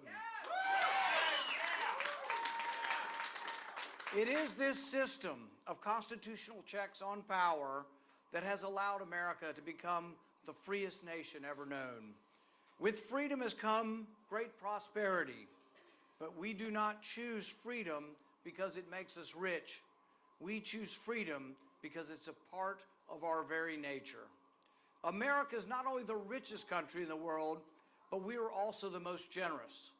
It is this system of constitutional checks on power that has allowed America to become the freest nation ever known. With freedom has come great prosperity, but we do not choose freedom because it makes us rich. We choose freedom because it's a part of our very nature. America is not only the richest country in the world, but we are also the most generous.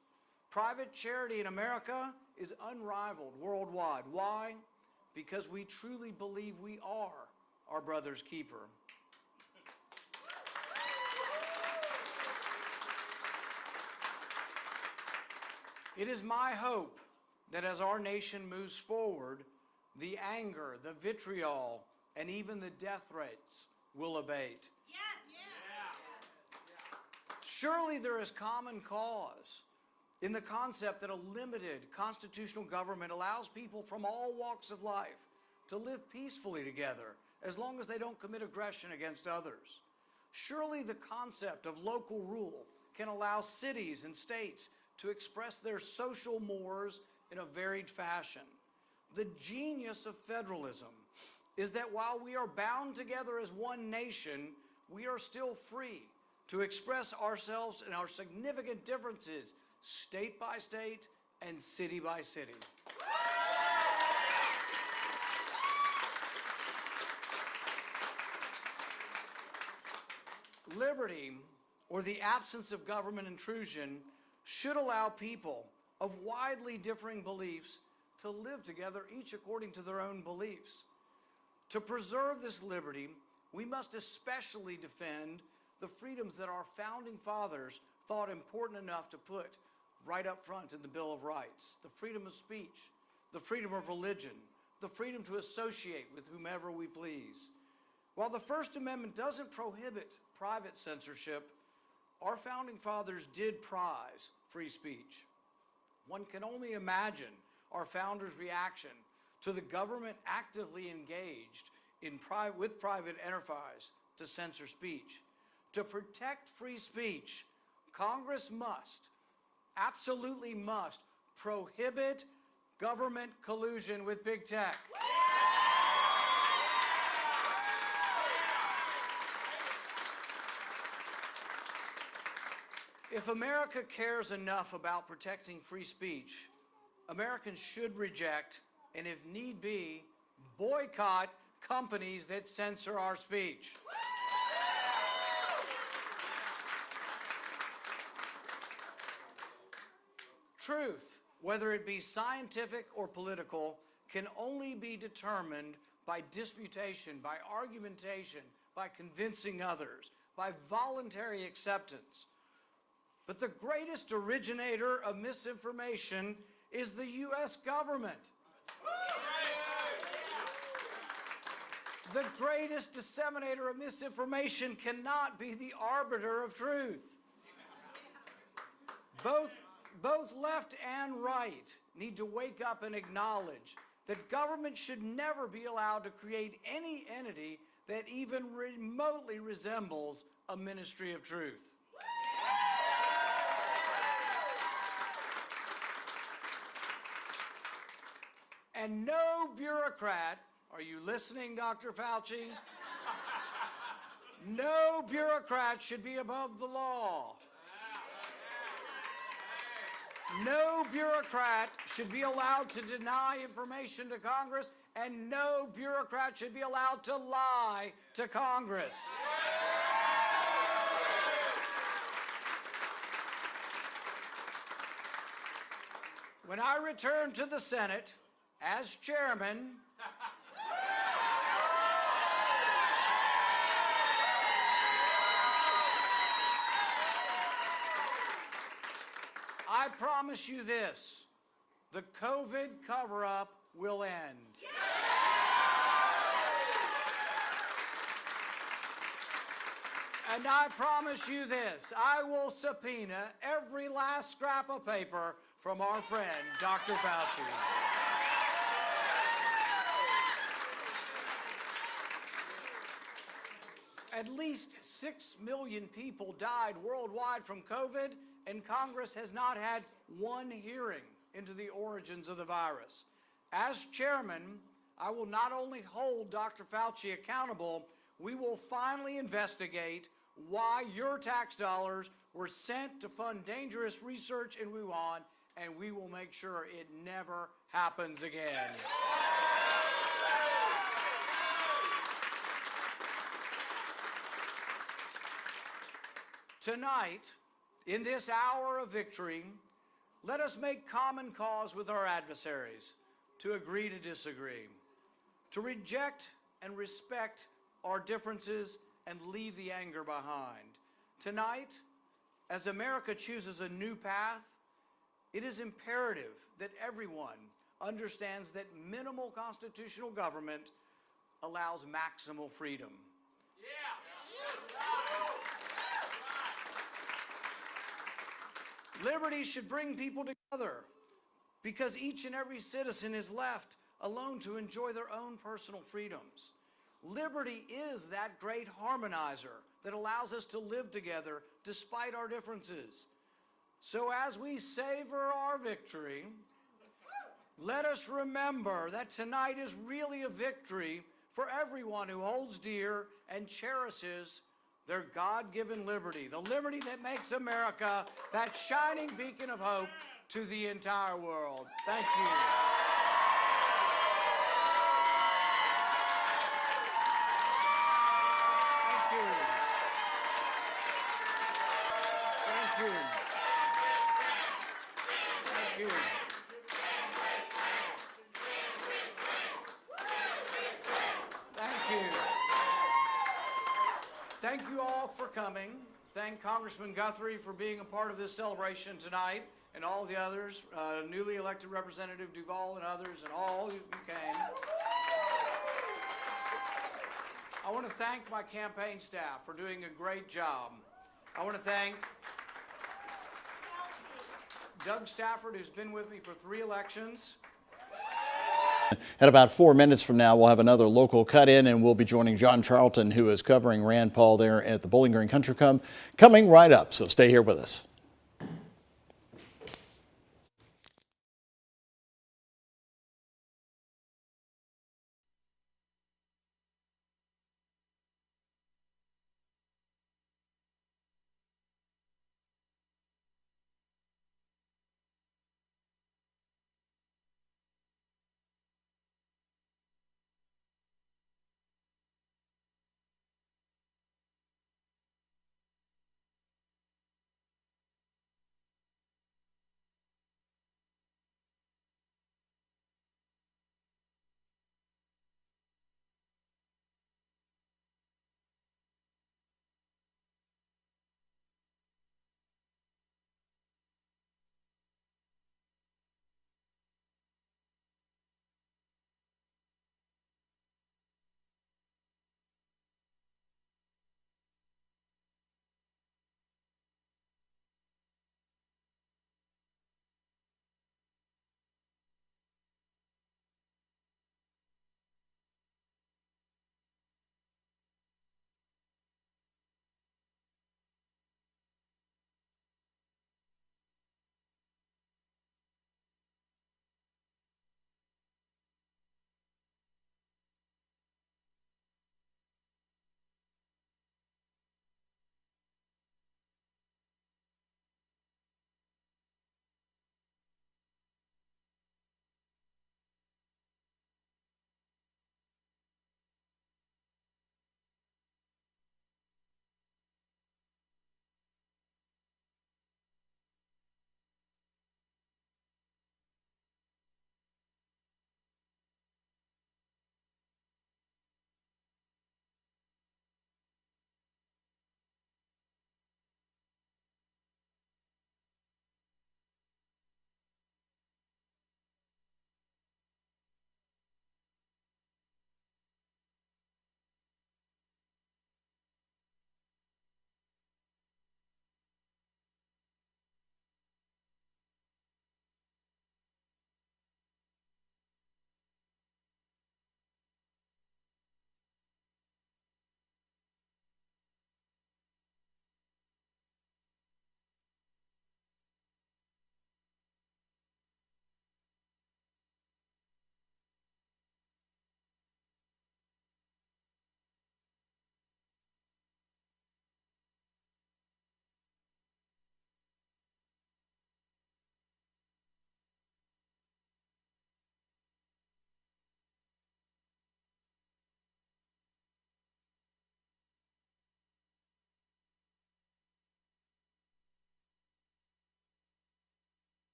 Private charity in America is unrivaled worldwide. Why? Because we truly believe we are our brother's keeper. It is my hope that as our nation moves forward, the anger, the vitriol, and even the death threats will abate. Surely there is common cause in the concept that a limited constitutional government allows people from all walks of life to live peacefully together as long as they don't commit aggression against others. Surely the concept of local rule can allow cities and states to express their social mores in a varied fashion. The genius of federalism is that while we are bound together as one nation, we are still free to express ourselves and our significant differences state by state and city by city. Liberty, or the absence of government intrusion, should allow people of widely differing beliefs to live together, each according to their own beliefs. To preserve this liberty, we must especially defend the freedoms that our founding fathers thought important enough to put right up front in the Bill of Rights. The freedom of speech, the freedom of religion, the freedom to associate with whomever we please. While the First Amendment doesn't prohibit private censorship, our founding fathers did prize free speech. One can only imagine our founders' reaction to the government actively engaged with private enterprise to censor speech. To protect free speech, Congress must, absolutely must, prohibit government collusion with big tech. If America cares enough about protecting free speech, Americans should reject, and if need be, boycott companies that censor our speech. Truth, whether it be scientific or political, can only be determined by disputation, by argumentation, by convincing others, by voluntary acceptance. But the greatest originator of misinformation is the U.S. government. The greatest disseminator of misinformation cannot be the arbiter of truth. Both left and right need to wake up and acknowledge that government should never be allowed to create any entity that even remotely resembles a ministry of truth. And no bureaucrat, are you listening, Dr. Fauci? No bureaucrat should be above the law. No bureaucrat should be allowed to deny information to Congress, and no bureaucrat should be allowed to lie to Congress. When I return to the Senate as chairman, I promise you this, the COVID cover-up will end. And I promise you this, I will subpoena every last scrap of paper from our friend, Dr. Fauci. At least 6 million people died worldwide from COVID, and Congress has not had one hearing into the origins of the virus. As chairman, I will not only hold Dr. Fauci accountable, we will finally investigate why your tax dollars were sent to fund dangerous research in Wuhan, and we will make sure it never happens again. Tonight, in this hour of victory, let us make common cause with our adversaries, to agree to disagree, to reject and respect our differences and leave the anger behind. Tonight, as America chooses a new path, it is imperative that everyone understands that minimal constitutional government allows maximal freedom. Liberty should bring people together because each and every citizen is left alone to enjoy their own personal freedoms. Liberty is that great harmonizer that allows us to live together despite our differences. So as we savor our victory, let us remember that tonight is really a victory for everyone who holds dear and cherishes their God-given liberty, the liberty that makes America that shining beacon of hope to the entire world. Thank you. Thank you. Thank you. Thank you. Thank you all for coming. Thank Congressman Guthrie for being a part of this celebration tonight, and all the others, newly elected Representative Duval and others, and all of you came. I want to thank my campaign staff for doing a great job. I want to thank Doug Stafford, who's been with me for 3 elections. At about 4 minutes from now, we'll have another local cut-in, and we'll be joining John Charlton, who is covering Rand Paul there at the Bowling Green Country Club, coming right up. So stay here with us.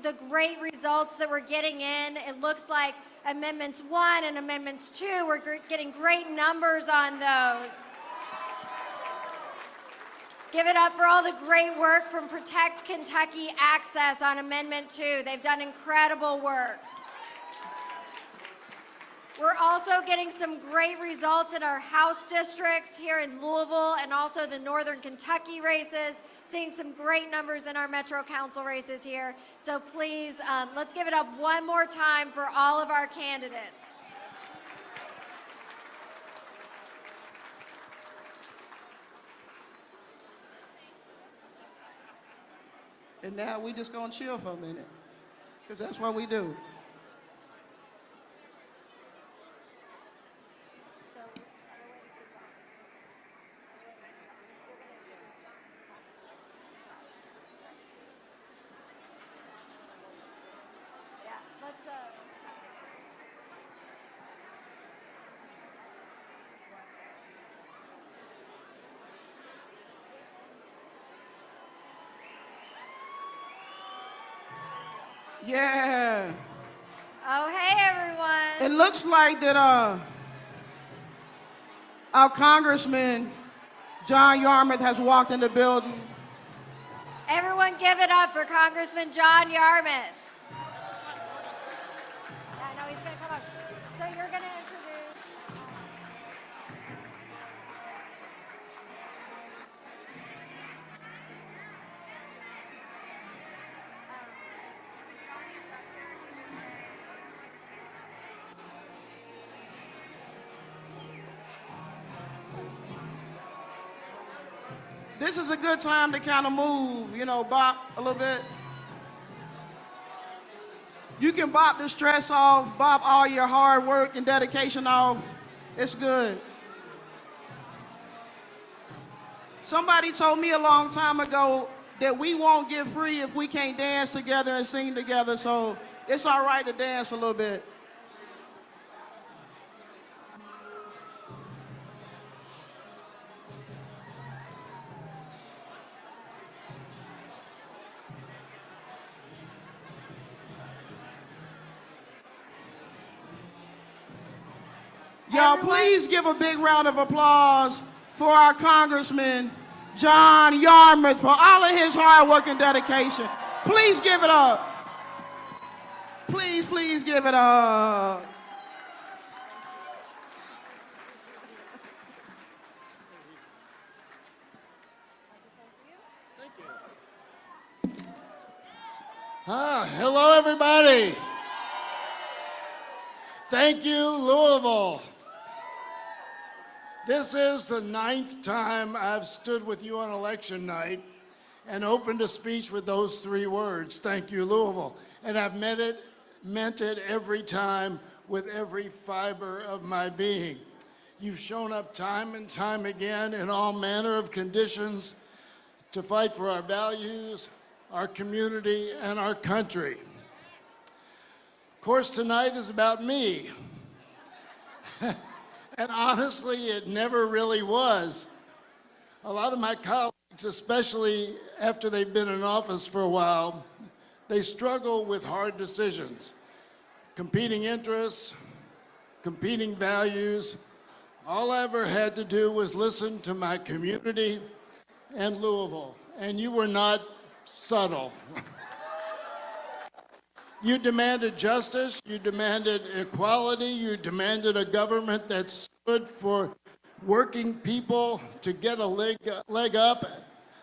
the great results that we're getting in. It looks like Amendments 1 and Amendments 2, we're getting great numbers on those. Give it up for all the great work from Protect Kentucky Access on Amendment 2. They've done incredible work. We're also getting some great results in our House districts here in Louisville and also the Northern Kentucky races, seeing some great numbers in our Metro Council races here. So please, let's give it up one more time for all of our candidates. And now we just gonna chill for a minute, because that's what we do. Yeah. Oh, hey, everyone. It looks like that our Congressman, John Yarmouth, has walked in the building. Everyone give it up for Congressman John Yarmouth. Yeah, no, he's going to come up. So you're going to introduce... This is a good time to kind of move, you know, bop a little bit. You can bop the stress off, bop all your hard work and dedication off. It's good. Somebody told me a long time ago that we won't get free if we can't dance together and sing together, so it's all right to dance a little bit. Y'all, please give a big round of applause for our Congressman, John Yarmouth, for all of his hard work and dedication. Please give it up. Please, please give it up. Hello, everybody. Thank you, Louisville. This is the 9th time I've stood with you on election night and opened a speech with those 3 words, thank you, Louisville. And I've meant it every time with every fiber of my being. You've shown up time and time again in all manner of conditions to fight for our values, our community, and our country. Of course, tonight is about me. And honestly, it never really was. A lot of my colleagues, especially after they've been in office for a while, they struggle with hard decisions. Competing interests, competing values. All I ever had to do was listen to my community and Louisville. And you were not subtle. You demanded justice, you demanded equality, you demanded a government that stood for working people to get a leg up,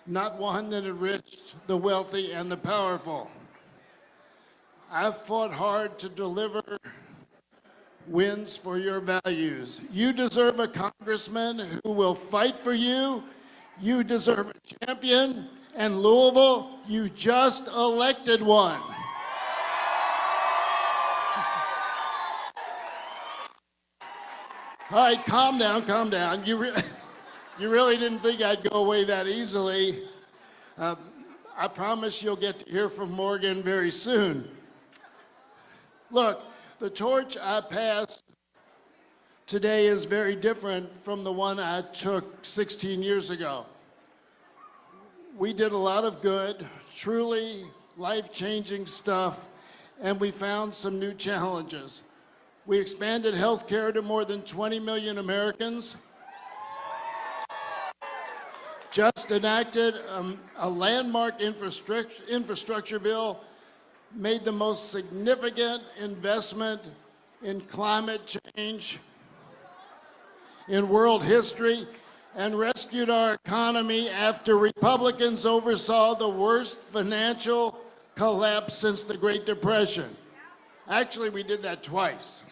not one that enriched the wealthy and the powerful. I've fought hard to deliver wins for your values. You deserve a congressman who will fight for you. You deserve a champion. And Louisville, you just elected one. All right, calm down, calm down. You really didn't think I'd go away that easily. I promise you'll get to hear from Morgan very soon. Look, the torch I passed today is very different from the one I took 16 years ago. We did a lot of good, truly life-changing stuff, and we found some new challenges. We expanded health care to more than 20 million Americans. Just enacted a landmark infrastructure bill, made the most significant investment in climate change in world history, and rescued our economy after Republicans oversaw the worst financial collapse since the Great Depression. Actually, we did that twice.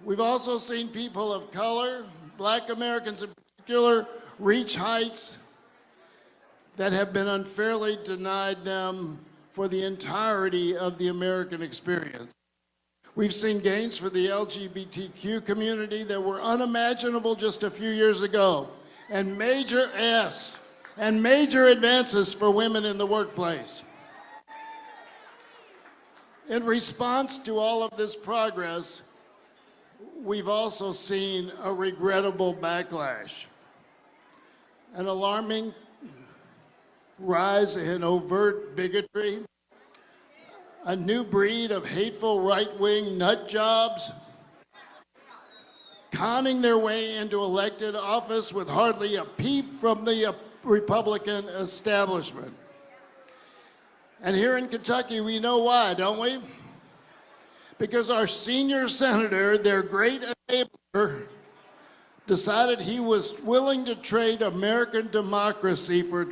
We've also seen people of color, Black Americans in particular, reach heights that have been unfairly denied them for the entirety of the American experience. We've seen gains for the LGBTQ community that were unimaginable just a few years ago, and major advances for women in the workplace. In response to all of this progress, we've also seen a regrettable backlash, an alarming rise in overt bigotry, a new breed of hateful right-wing nut jobs, conning their way into elected office with hardly a peep from the Republican establishment. And here in Kentucky, we know why, don't we? Because our senior senator, their great enabler, decided he was willing to trade American democracy for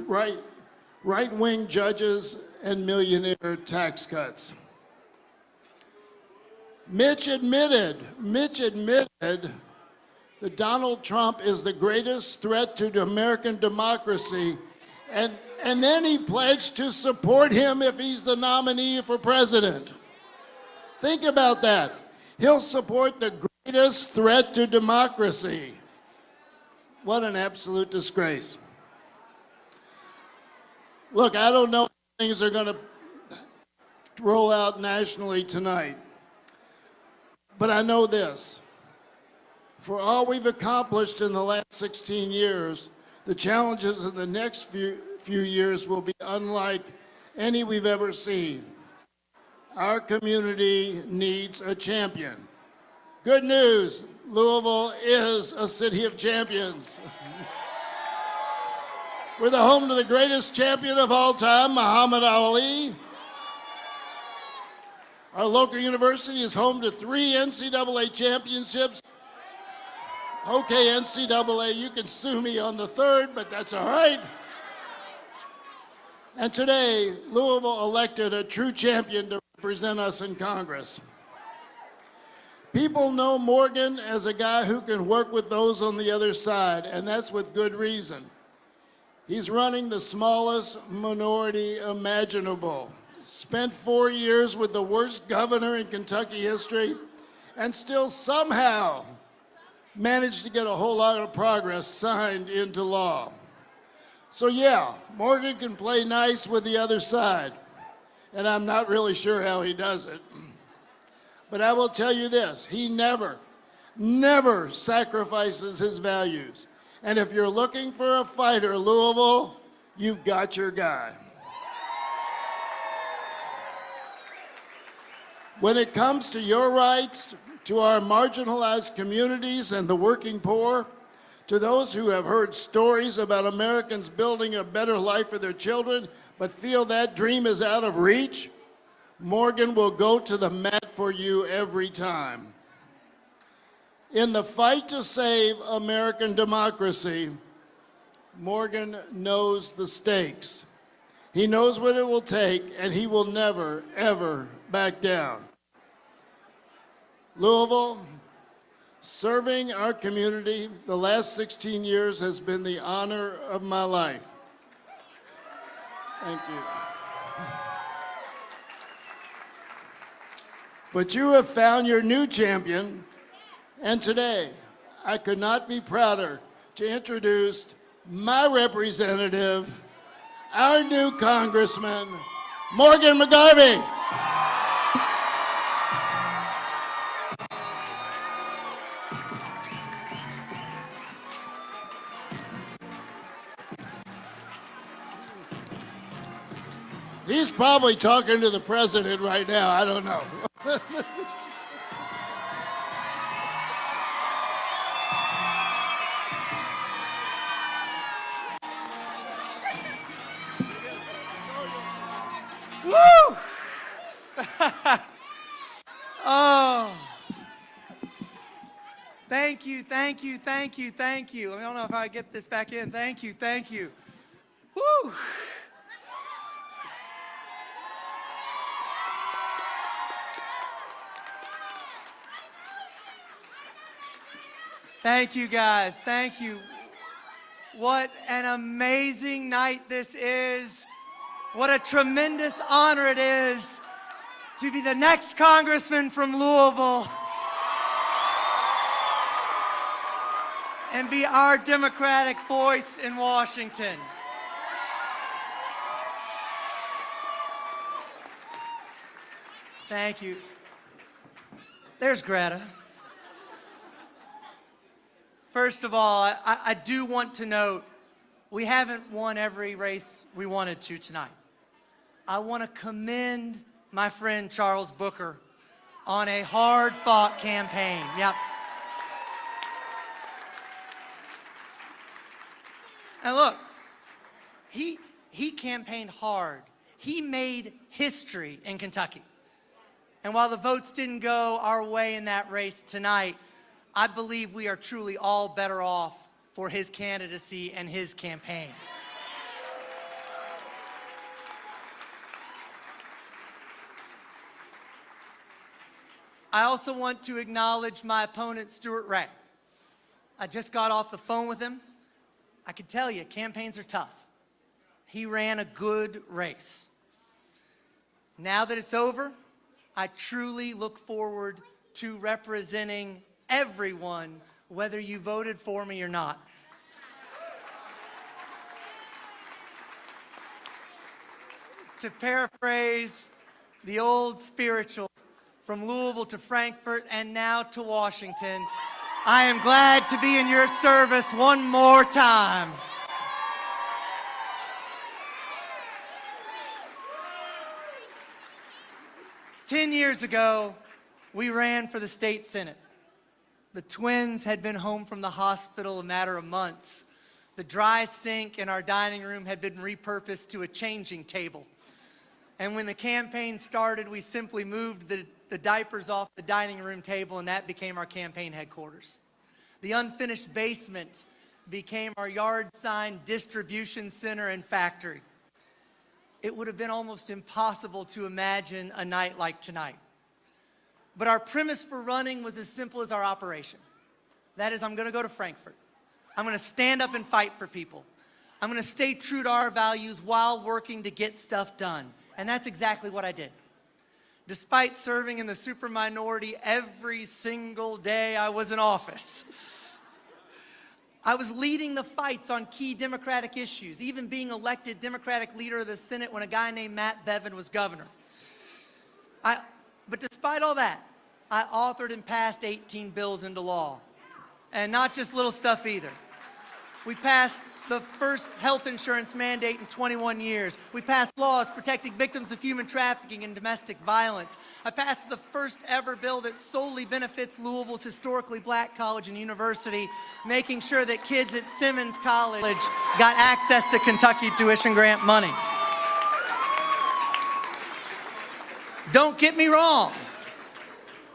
right-wing judges and millionaire tax cuts. Mitch admitted that Donald Trump is the greatest threat to American democracy, and then he pledged to support him if he's the nominee for president. Think about that. He'll support the greatest threat to democracy. What an absolute disgrace. Look, I don't know if things are going to roll out nationally tonight, but I know this. For all we've accomplished in the last 16 years, the challenges in the next few years will be unlike any we've ever seen. Our community needs a champion. Good news, Louisville is a city of champions. We're the home to the greatest champion of all time, Muhammad Ali. Our local university is home to 3 NCAA championships. Okay, NCAA, you can sue me on the 3rd, but that's all right. And today, Louisville elected a true champion to represent us in Congress. People know Morgan as a guy who can work with those on the other side, and that's with good reason. He's running the smallest minority imaginable. Spent 4 years with the worst governor in Kentucky history, and still somehow managed to get a whole lot of progress signed into law. So yeah, Morgan can play nice with the other side, and I'm not really sure how he does it. But I will tell you this, he never sacrifices his values. And if you're looking for a fighter, Louisville, you've got your guy. When it comes to your rights, to our marginalized communities and the working poor, to those who have heard stories about Americans building a better life for their children, but feel that dream is out of reach, Morgan will go to the mat for you every time. In the fight to save American democracy, Morgan knows the stakes. He knows what it will take, and he will never, ever back down. Louisville, serving our community the last 16 years has been the honor of my life. Thank you. But you have found your new champion, and today I could not be prouder to introduce my representative, our new Congressman, Morgan McGarvey. He's probably talking to the president right now. I don't know. Woo! Oh. Thank you, thank you, thank you, thank you. I don't know if I get this back in. Thank you, thank you. Woo! Thank you, guys. Thank you. What an amazing night this is. What a tremendous honor it is to be the next congressman from Louisville and be our Democratic voice in Washington. Thank you. There's Greta. First of all, I do want to note, we haven't won every race we wanted to tonight. I want to commend my friend Charles Booker on a hard-fought campaign. Yep. And look, he campaigned hard. He made history in Kentucky. And while the votes didn't go our way in that race tonight, I believe we are truly all better off for his candidacy and his campaign. I also want to acknowledge my opponent, Stuart Ray. I just got off the phone with him. I can tell you, campaigns are tough. He ran a good race. Now that it's over, I truly look forward to representing everyone, whether you voted for me or not. To paraphrase the old spiritual, from Louisville to Frankfurt and now to Washington, I am glad to be in your service one more time. Ten years ago, we ran for the state senate. The twins had been home from the hospital a matter of months. The dry sink in our dining room had been repurposed to a changing table. And when the campaign started, we simply moved the diapers off the dining room table, and that became our campaign headquarters. The unfinished basement became our yard sign distribution center and factory. It would have been almost impossible to imagine a night like tonight. But our premise for running was as simple as our operation. That is, I'm going to go to Frankfurt. I'm going to stand up and fight for people. I'm going to stay true to our values while working to get stuff done. And that's exactly what I did. Despite serving in the super minority every single day I was in office, I was leading the fights on key Democratic issues, even being elected Democratic leader of the Senate when a guy named Matt Bevin was governor. But despite all that, I authored and passed 18 bills into law. And not just little stuff either. We passed the first health insurance mandate in 21 years. We passed laws protecting victims of human trafficking and domestic violence. I passed the first ever bill that solely benefits Louisville's historically black college and university, making sure that kids at Simmons College got access to Kentucky tuition grant money. Don't get me wrong,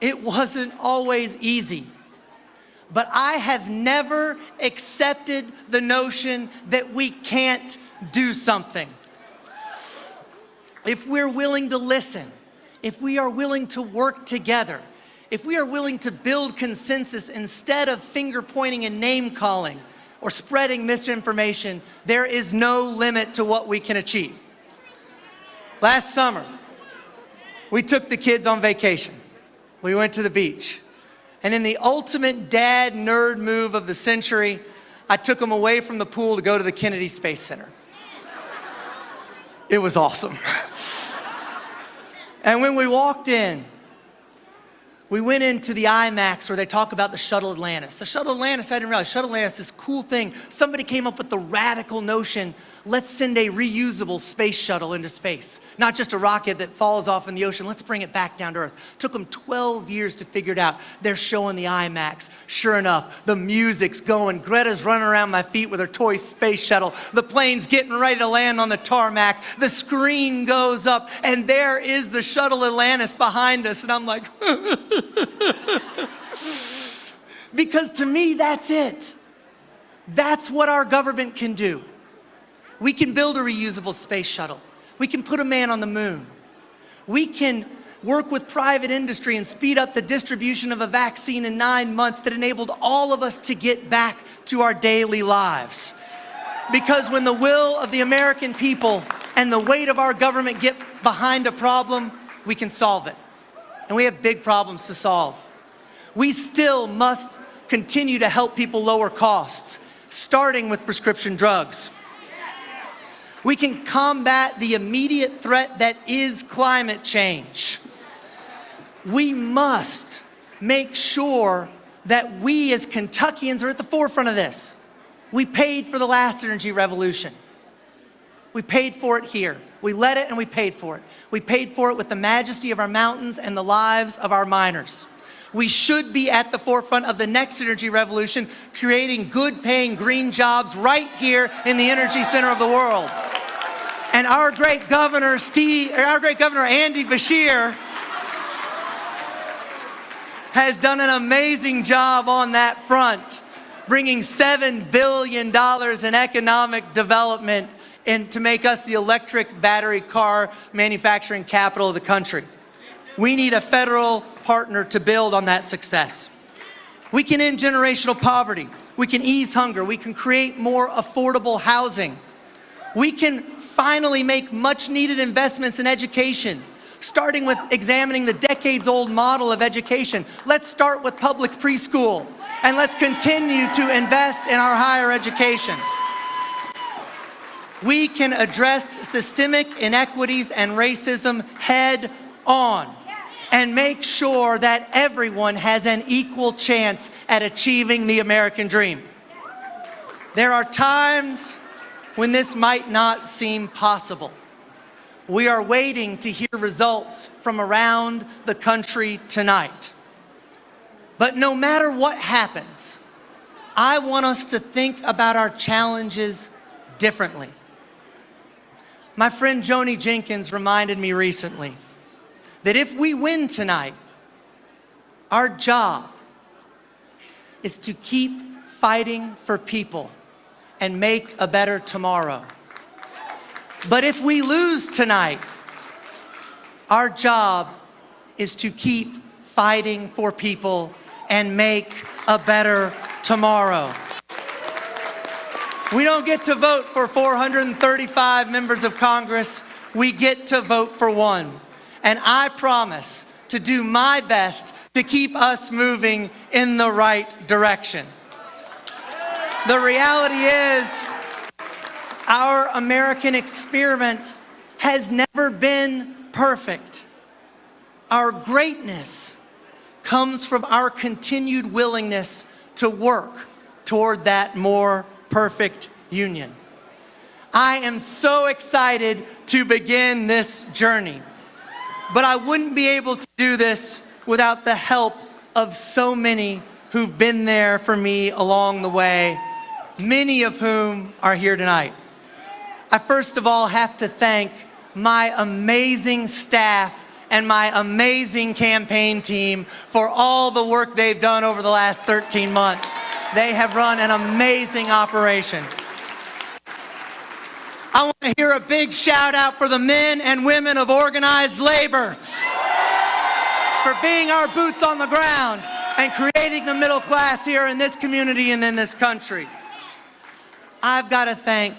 it wasn't always easy. But I have never accepted the notion that we can't do something. If we're willing to listen, if we are willing to work together, if we are willing to build consensus instead of finger pointing and name calling or spreading misinformation, there is no limit to what we can achieve. Last summer, we took the kids on vacation. We went to the beach. And in the ultimate dad nerd move of the century, I took them away from the pool to go to the Kennedy Space Center. It was awesome. And when we walked in, we went into the IMAX where they talk about the Shuttle Atlantis. The Shuttle Atlantis, I didn't realize, Shuttle Atlantis, this cool thing. Somebody came up with the radical notion Let's send a reusable space shuttle into space. Not just a rocket that falls off in the ocean. Let's bring it back down to Earth. Took them 12 years to figure it out. They're showing the IMAX. Sure enough, the music's going. Greta's running around my feet with her toy space shuttle. The plane's getting ready to land on the tarmac. The screen goes up, and there is the shuttle Atlantis behind us. And I'm like, because to me, that's it. That's what our government can do. We can build a reusable space shuttle. We can put a man on the moon. We can work with private industry and speed up the distribution of a vaccine in 9 months that enabled all of us to get back to our daily lives. Because when the will of the American people and the weight of our government get behind a problem, we can solve it. And we have big problems to solve. We still must continue to help people lower costs, starting with prescription drugs. We can combat the immediate threat that is climate change. We must make sure that we as Kentuckians are at the forefront of this. We paid for the last energy revolution. We paid for it here. We led it and we paid for it. We paid for it with the majesty of our mountains and the lives of our miners. We should be at the forefront of the next energy revolution, creating good-paying green jobs right here in the energy center of the world. And our great governor, Andy Beshear, has done an amazing job on that front, bringing $7 billion in economic development and to make us the electric battery car manufacturing capital of the country. We need a federal partner to build on that success. We can end generational poverty. We can ease hunger. We can create more affordable housing. We can finally make much needed investments in education, starting with examining the decades-old model of education. Let's start with public preschool, and let's continue to invest in our higher education. We can address systemic inequities and racism head on and make sure that everyone has an equal chance at achieving the American dream. There are times when this might not seem possible. We are waiting to hear results from around the country tonight. But no matter what happens, I want us to think about our challenges differently. My friend Joni Jenkins reminded me recently that if we win tonight, our job is to keep fighting for people and make a better tomorrow. But if we lose tonight, our job is to keep fighting for people and make a better tomorrow. We don't get to vote for 435 members of Congress. We get to vote for one. And I promise to do my best to keep us moving in the right direction. The reality is, our American experiment has never been perfect. Our greatness comes from our continued willingness to work toward that more perfect union. I am so excited to begin this journey, but I wouldn't be able to do this without the help of so many who've been there for me along the way, many of whom are here tonight. I first of all have to thank my amazing staff and my amazing campaign team for all the work they've done over the last 13 months. They have run an amazing operation. I want to hear a big shout out for the men and women of organized labor for being our boots on the ground and creating the middle class here in this community and in this country. I've got to thank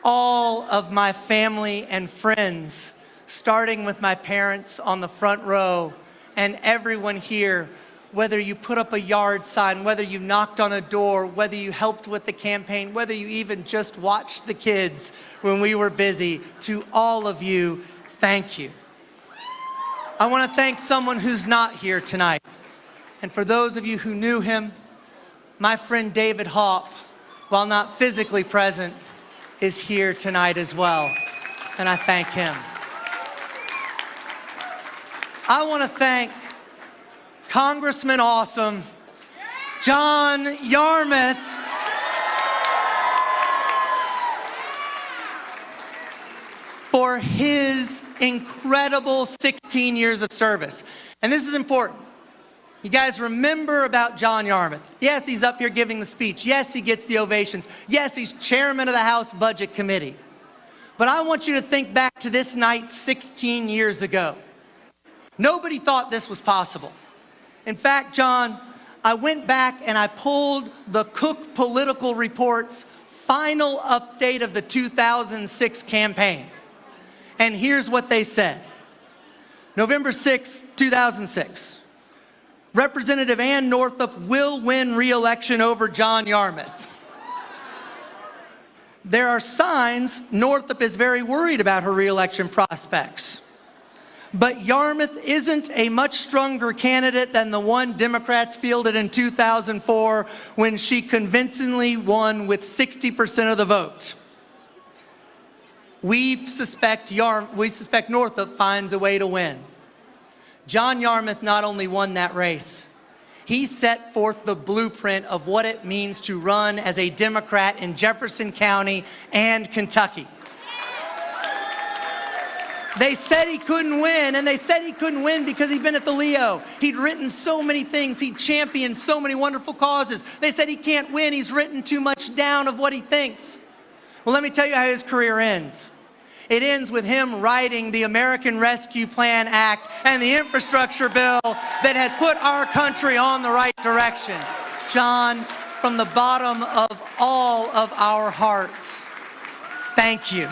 all of my family and friends, starting with my parents on the front row and everyone here, whether you put up a yard sign, whether you knocked on a door, whether you helped with the campaign, whether you even just watched the kids when we were busy, to all of you, thank you. I want to thank someone who's not here tonight. And for those of you who knew him, my friend David Hopp, while not physically present, is here tonight as well, and I thank him. I want to thank Congressman Awesome, John Yarmouth, for his incredible 16 years of service. And this is important. You guys remember about John Yarmouth. Yes, he's up here giving the speech. Yes, he gets the ovations. Yes, he's chairman of the House Budget Committee. But I want you to think back to this night 16 years ago. Nobody thought this was possible. In fact, John, I went back and I pulled the Cook Political Report's final update of the 2006 campaign. And here's what they said. November 6, 2006. Representative Ann Northup will win re-election over John Yarmouth. There are signs Northup is very worried about her re-election prospects. But Yarmouth isn't a much stronger candidate than the one Democrats fielded in 2004 when she convincingly won with 60% of the vote. We suspect Northup finds a way to win. John Yarmouth not only won that race, he set forth the blueprint of what it means to run as a Democrat in Jefferson County and Kentucky. They said he couldn't win, and they said he couldn't win because he'd been at the Leo. He'd written so many things. He'd championed so many wonderful causes. They said he can't win. He's written too much down of what he thinks. Well, let me tell you how his career ends. It ends with him writing the American Rescue Plan Act and the infrastructure bill that has put our country on the right direction. John, from the bottom of all of our hearts, thank you.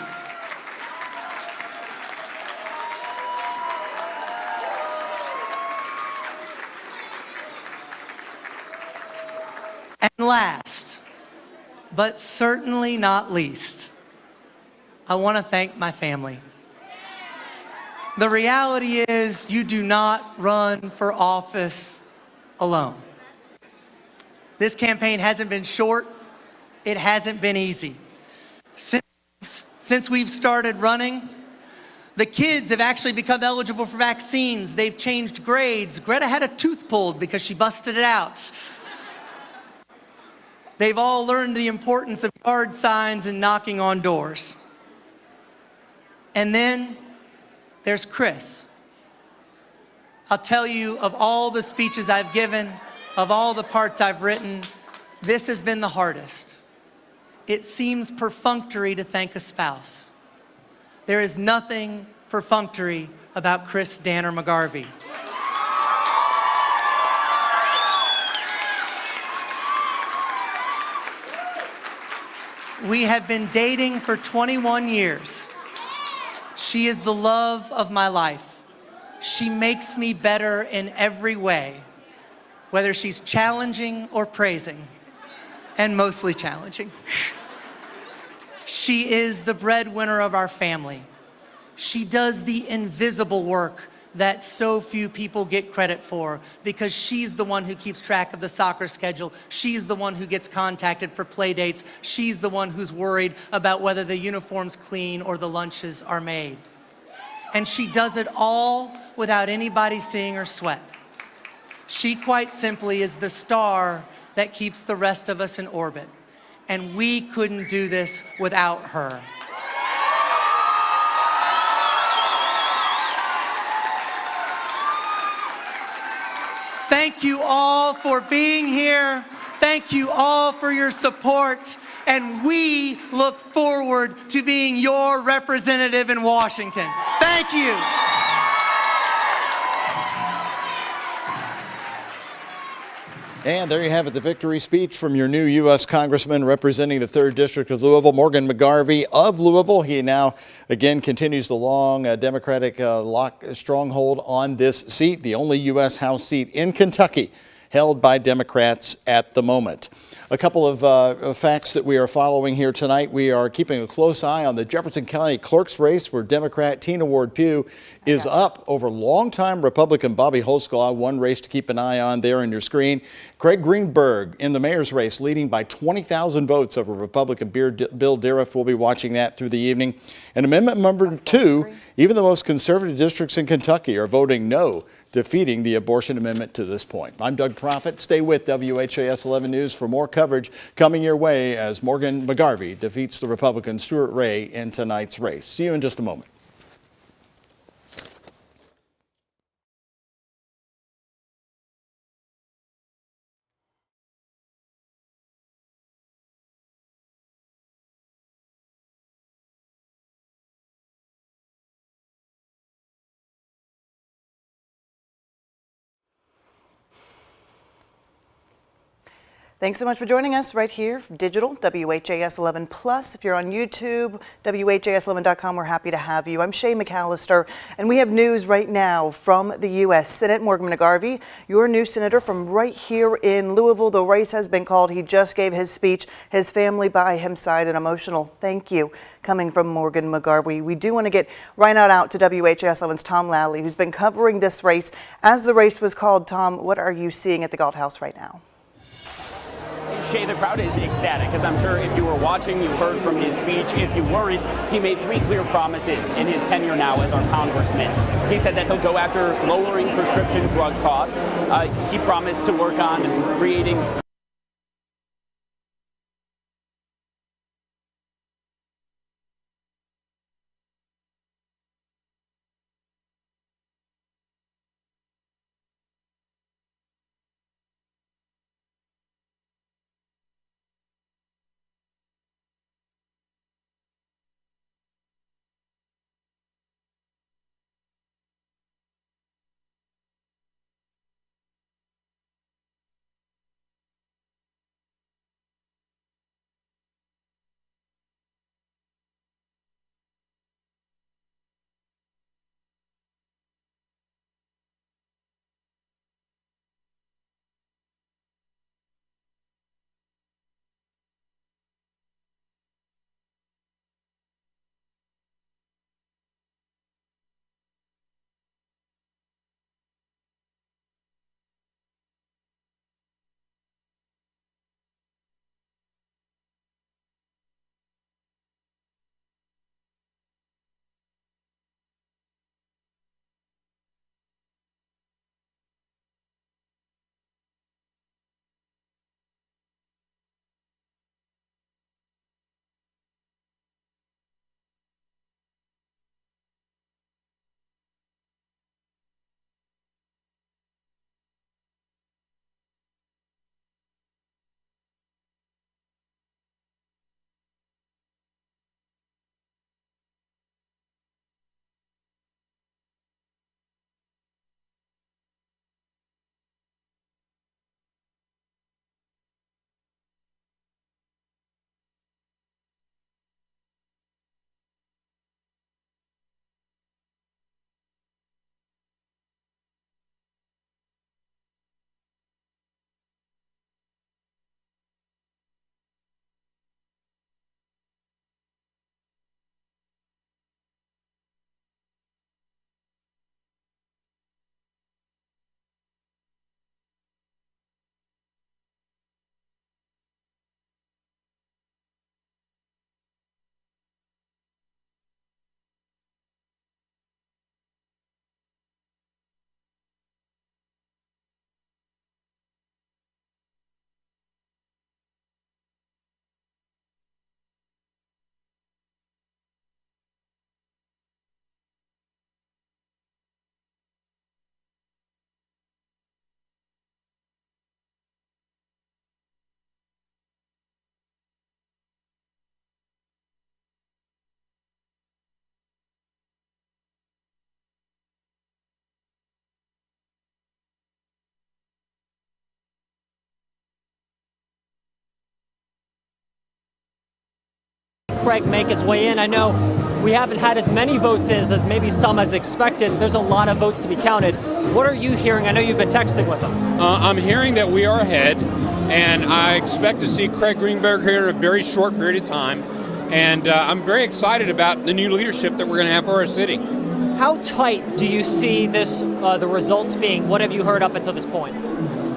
And last, but certainly not least, I want to thank my family. The reality is you do not run for office alone. This campaign hasn't been short. It hasn't been easy. Since we've started running, the kids have actually become eligible for vaccines. They've changed grades. Greta had a tooth pulled because she busted it out. They've all learned the importance of yard signs and knocking on doors. And then there's Chris. I'll tell you, of all the speeches I've given, of all the parts I've written, this has been the hardest. It seems perfunctory to thank a spouse. There is nothing perfunctory about Chris Danner McGarvey. We have been dating for 21 years. She is the love of my life. She makes me better in every way, whether she's challenging or praising, and mostly challenging. She is the breadwinner of our family. She does the invisible work that so few people get credit for, because she's the one who keeps track of the soccer schedule. She's the one who gets contacted for play dates. She's the one who's worried about whether the uniform's clean or the lunches are made. And she does it all without anybody seeing her sweat. She quite simply is the star that keeps the rest of us in orbit. And we couldn't do this without her. Thank you all for being here. Thank you all for your support. And we look forward to being your representative in Washington. Thank you. And there you have it, the victory speech from your new U.S. Congressman representing the 3rd District of Louisville, Morgan McGarvey of Louisville. He now again continues the long Democratic stronghold on this seat, the only U.S. House seat in Kentucky held by Democrats at the moment. A couple of facts that we are following here tonight. We are keeping a close eye on the Jefferson County clerk's race, where Democrat Tina Ward Pugh is up over longtime Republican Bobby Holsclaw. One race to keep an eye on there on your screen. Craig Greenberg in the mayor's race, leading by 20,000 votes over Republican Bill Dariff. We'll be watching that through the evening. And amendment number 2, even the most conservative districts in Kentucky are voting no, defeating the abortion amendment to this point. I'm Doug Proffitt. Stay with WHAS 11 News for more coverage coming your way as Morgan McGarvey defeats the Republican Stuart Ray in tonight's race. See you in just a moment. Thanks so much for joining us right here, digital, WHAS 11 Plus. If you're on YouTube, WHAS11.com, we're happy to have you. I'm Shay McAllister, and we have news right now from the U.S. Senate. Morgan McGarvey, your new senator from right here in Louisville. The race has been called. He just gave his speech, his family by his side, an emotional thank you coming from Morgan McGarvey. We do want to get right out to WHAS 11's Tom Lally, who's been covering this race as the race was called. Tom, what are you seeing at the Galt House right now? Shay, the crowd is ecstatic, as I'm sure if you were watching, you heard from his speech. If you weren't, he made 3 clear promises in his tenure now as our congressman. He said that he'll go after lowering prescription drug costs. He promised to work on creating Craig make his way in. I know we haven't had as many votes in as maybe some as expected. There's a lot of votes to be counted. What are you hearing? I know you've been texting with them. I'm hearing that we are ahead, and I expect to see Craig Greenberg here in a very short period of time. And I'm very excited about the new leadership that we're going to have for our city. How tight do you see this, the results being? What have you heard up until this point?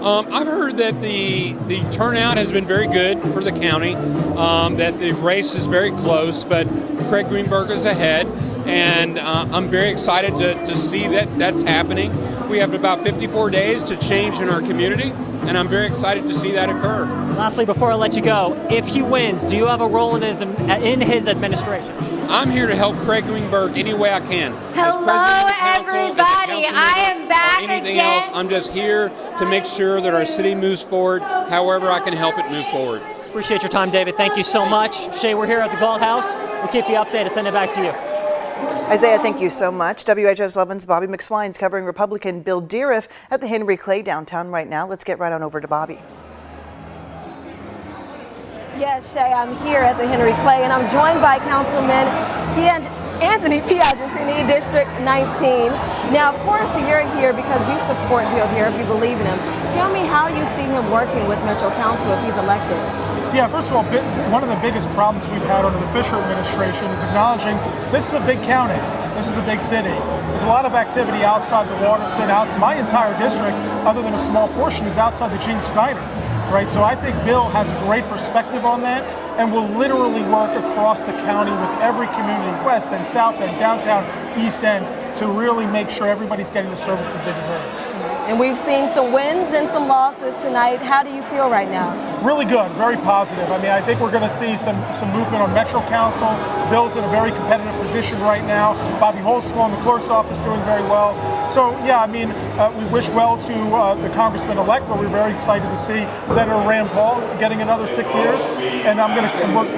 I've heard that the turnout has been very good for the county, that the race is very close, but Craig Greenberg is ahead, and I'm very excited to see that that's happening. We have about 54 days to change in our community, and I'm very excited to see that occur. Lastly, before I let you go, if he wins, do you have a role in his administration? I'm here to help Craig Greenberg any way I can. Hello, everybody. I am back Anything again. else, I'm just here to make sure that our city moves forward however I can help it move forward. Appreciate your time, David. Thank you so much. Shay, we're here at the Gold House. We'll keep you updated. Send it back to you. Isaiah, thank you so much. WHS 11's Bobby McSwine's covering Republican Bill Deariff at the Henry Clay downtown right now. Let's get right on over to Bobby. Yes, Shay, I'm here at the Henry Clay, and I'm joined by Councilman Anthony Piaggianini, District 19. Now, of course, you're here because you support Bill Deariff, you believe in him. Tell me how you see him working with Metro Council if he's elected. Yeah, first of all, one of the biggest problems we've had under the Fisher administration is acknowledging this is a big county. This is a big city. There's a lot of activity outside the Waterston. My entire district, other than a small portion, is outside the Gene Snyder. Right, so I think Bill has a great perspective on that and will literally work across the county with every community, West End, South End, Downtown, East End, to really make sure everybody's getting the services they deserve. And we've seen some wins and some losses tonight. How do you feel right now? Really good, very positive. I mean, I think we're going to see some movement on Metro Council. Bill's in a very competitive position right now. Bobby Holsclaw in the clerk's office doing very well. So, yeah, I mean, we wish well to the congressman-elect, but we're very excited to see Senator Rand Paul getting another 6 years. And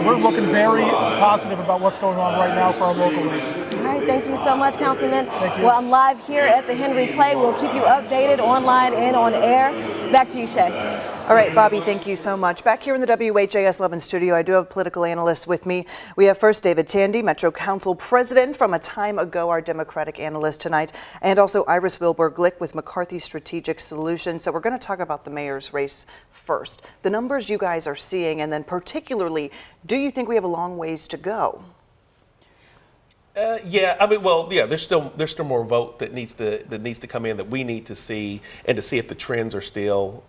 we're looking very positive about what's going on right now for our local races. All right, thank you so much, Councilman. Thank you. Well, I'm live here at the Henry Clay. We'll keep you updated online and on air. Back to you, Shay. All right, Bobby, thank you so much. Back here in the WHAS 11 studio, I do have political analysts with me. We have first David Tandy, Metro Council President from a time ago, our Democratic analyst tonight, and also Iris Wilbur-Glick with McCarthy Strategic Solutions. So we're going to talk about the mayor's race first. The numbers you guys are seeing, and then particularly, do you think we have a long ways to go? Yeah, I mean, well, yeah. There's still more vote that needs to come in that we need to see, and to see if the trends are still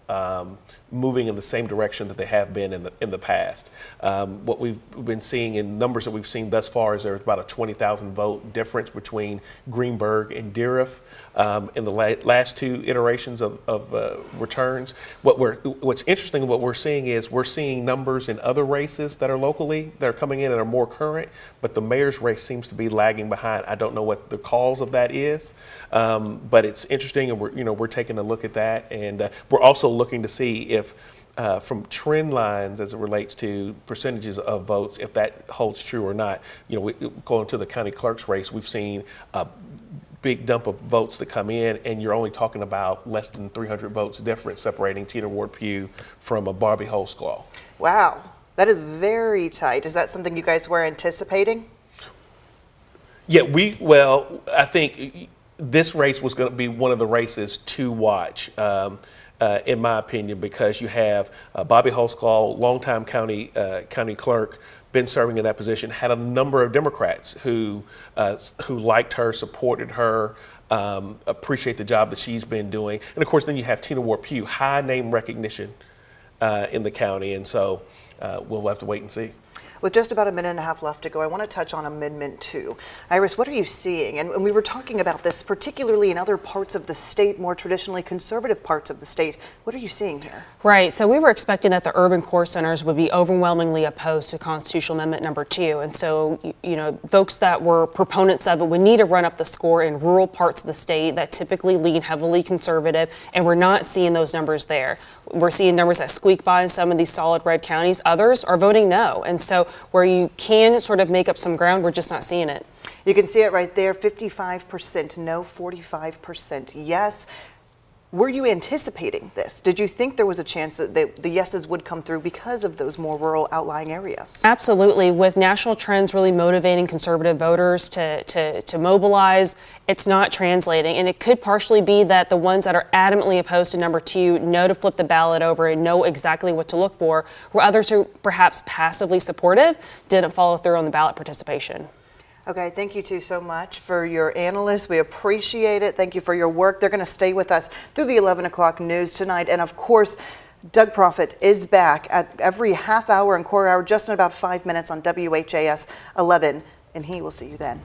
moving in the same direction that they have been in the past. What we've been seeing in numbers that we've seen thus far is there's about a 20,000 vote difference between Greenberg and Deariff in the last two iterations of returns. What's interesting, what we're seeing is we're seeing numbers in other races that are locally that are coming in and are more current, but the mayor's race seems to be lagging behind. I don't know what the cause of that is, but it's interesting, and we're taking a look at that, and we're also looking to see if from trend lines as it relates to percentages of votes, if that holds true or not. Going to the county clerk's race, we've seen a big dump of votes that come in, and you're only talking about less than 300 votes difference separating Tina Ward-Pugh from a Barbie Holsclaw. Wow, that is very tight. Is that something you guys were anticipating? Yeah, I think this race was going to be one of the races to watch, in my opinion, because you have Bobby Holsclaw, longtime county clerk, been serving in that position, had a number of Democrats who liked her, supported her, appreciate the job that she's been doing. And of course, then you have Tina Ward-Pugh, high name recognition in the county. And so we'll have to wait and see. With just about a minute and a half left to go, I want to touch on Amendment 2. Iris, what are you seeing? And we were talking about this particularly in other parts of the state, more traditionally conservative parts of the state. What are you seeing here? Right, so we were expecting that the urban core centers would be overwhelmingly opposed to Constitutional Amendment number 2. And so, folks that were proponents of it would need to run up the score in rural parts of the state that typically lean heavily conservative, and we're not seeing those numbers there. We're seeing numbers that squeak by in some of these solid red counties. Others are voting no. And so where you can sort of make up some ground, we're just not seeing it. You can see it right there, 55% no, 45% yes. Were you anticipating this? Did you think there was a chance that the yeses would come through because of those more rural outlying areas? Absolutely. With national trends really motivating conservative voters to mobilize, it's not translating. And it could partially be that the ones that are adamantly opposed to number 2 know to flip the ballot over and know exactly what to look for, where others who perhaps passively supportive didn't follow through on the ballot participation. Okay, thank you two so much for your analysts. We appreciate it. Thank you for your work. They're going to stay with us through the 11 o'clock news tonight. And of course, Doug Proffitt is back at every half hour and quarter hour, just in about 5 minutes on WHAS 11. And he will see you then.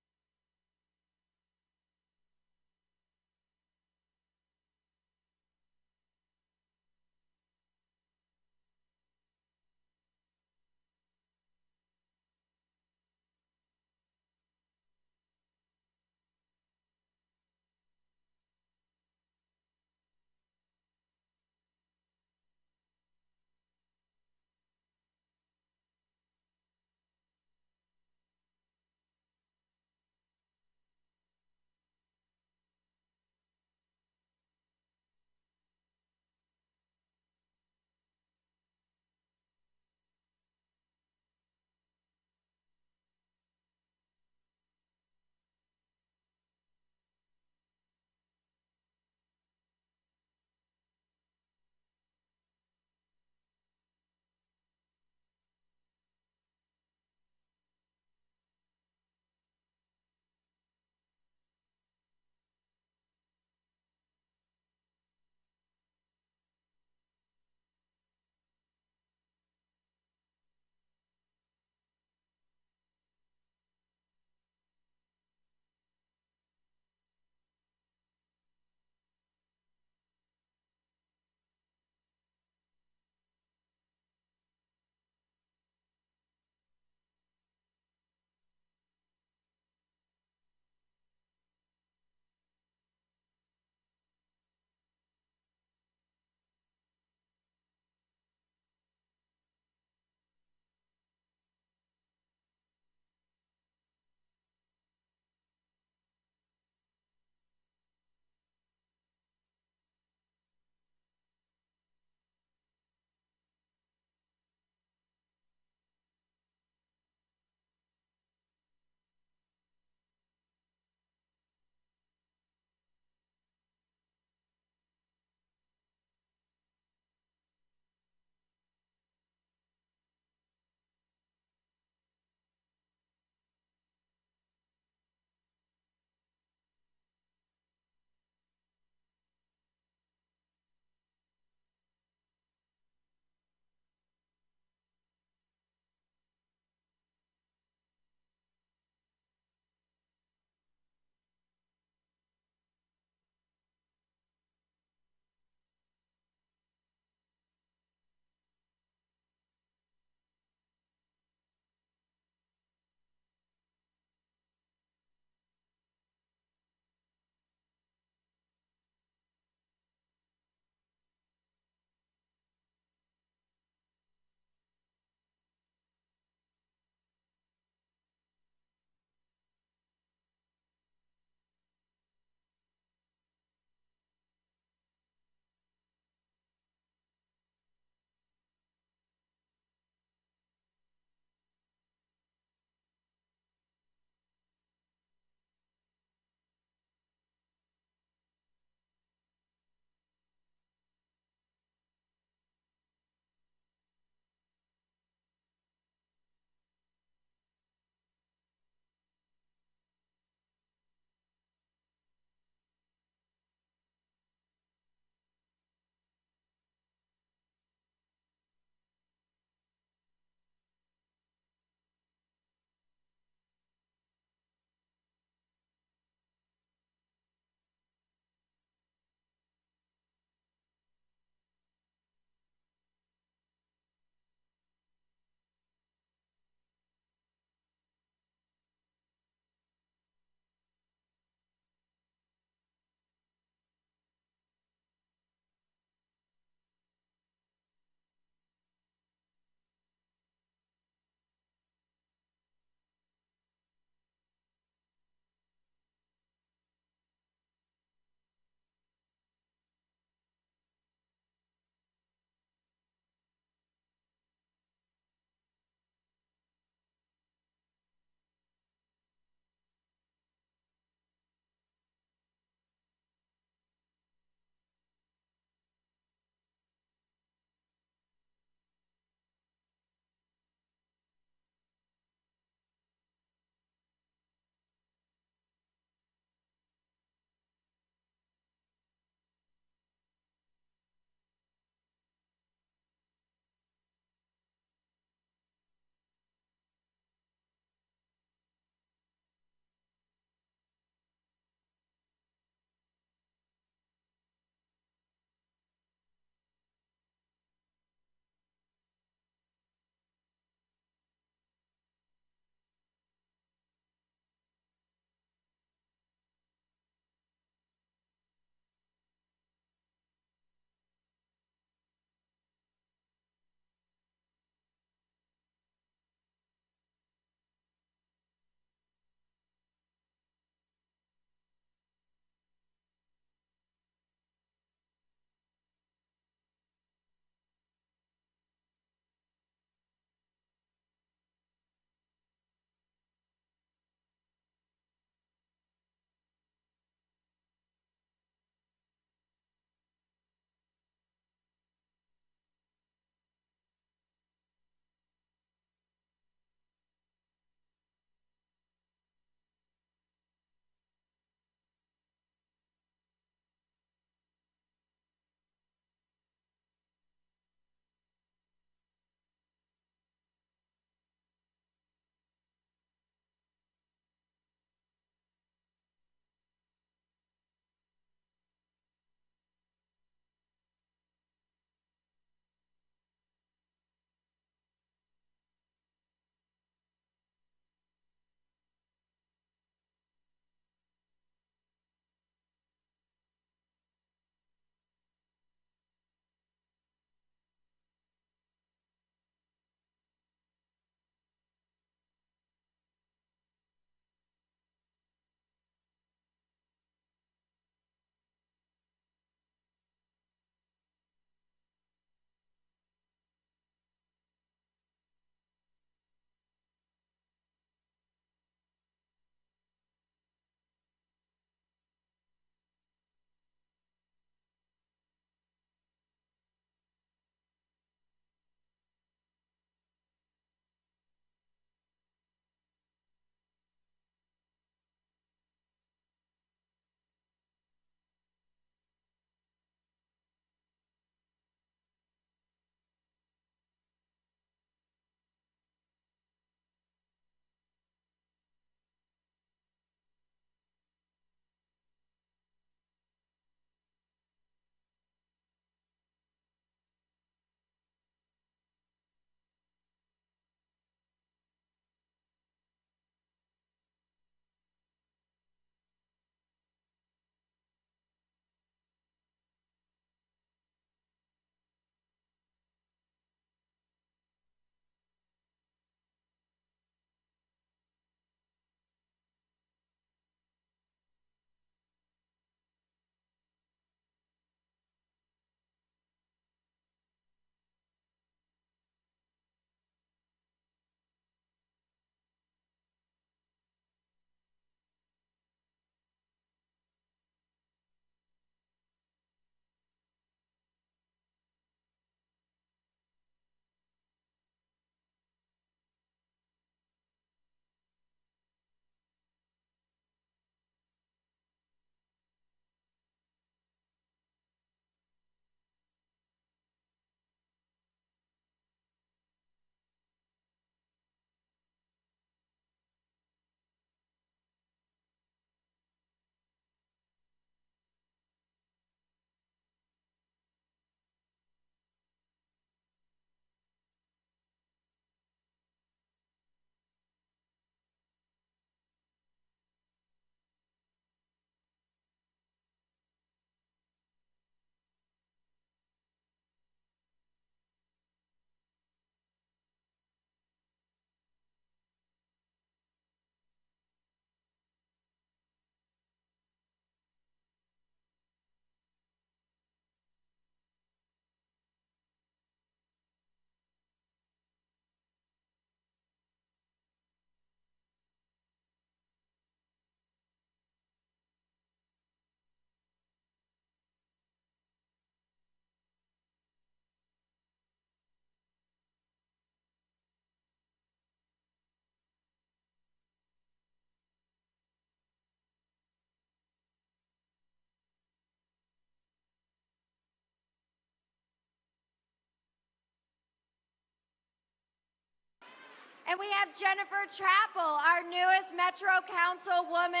And we have Jennifer Chappell, our newest Metro Councilwoman.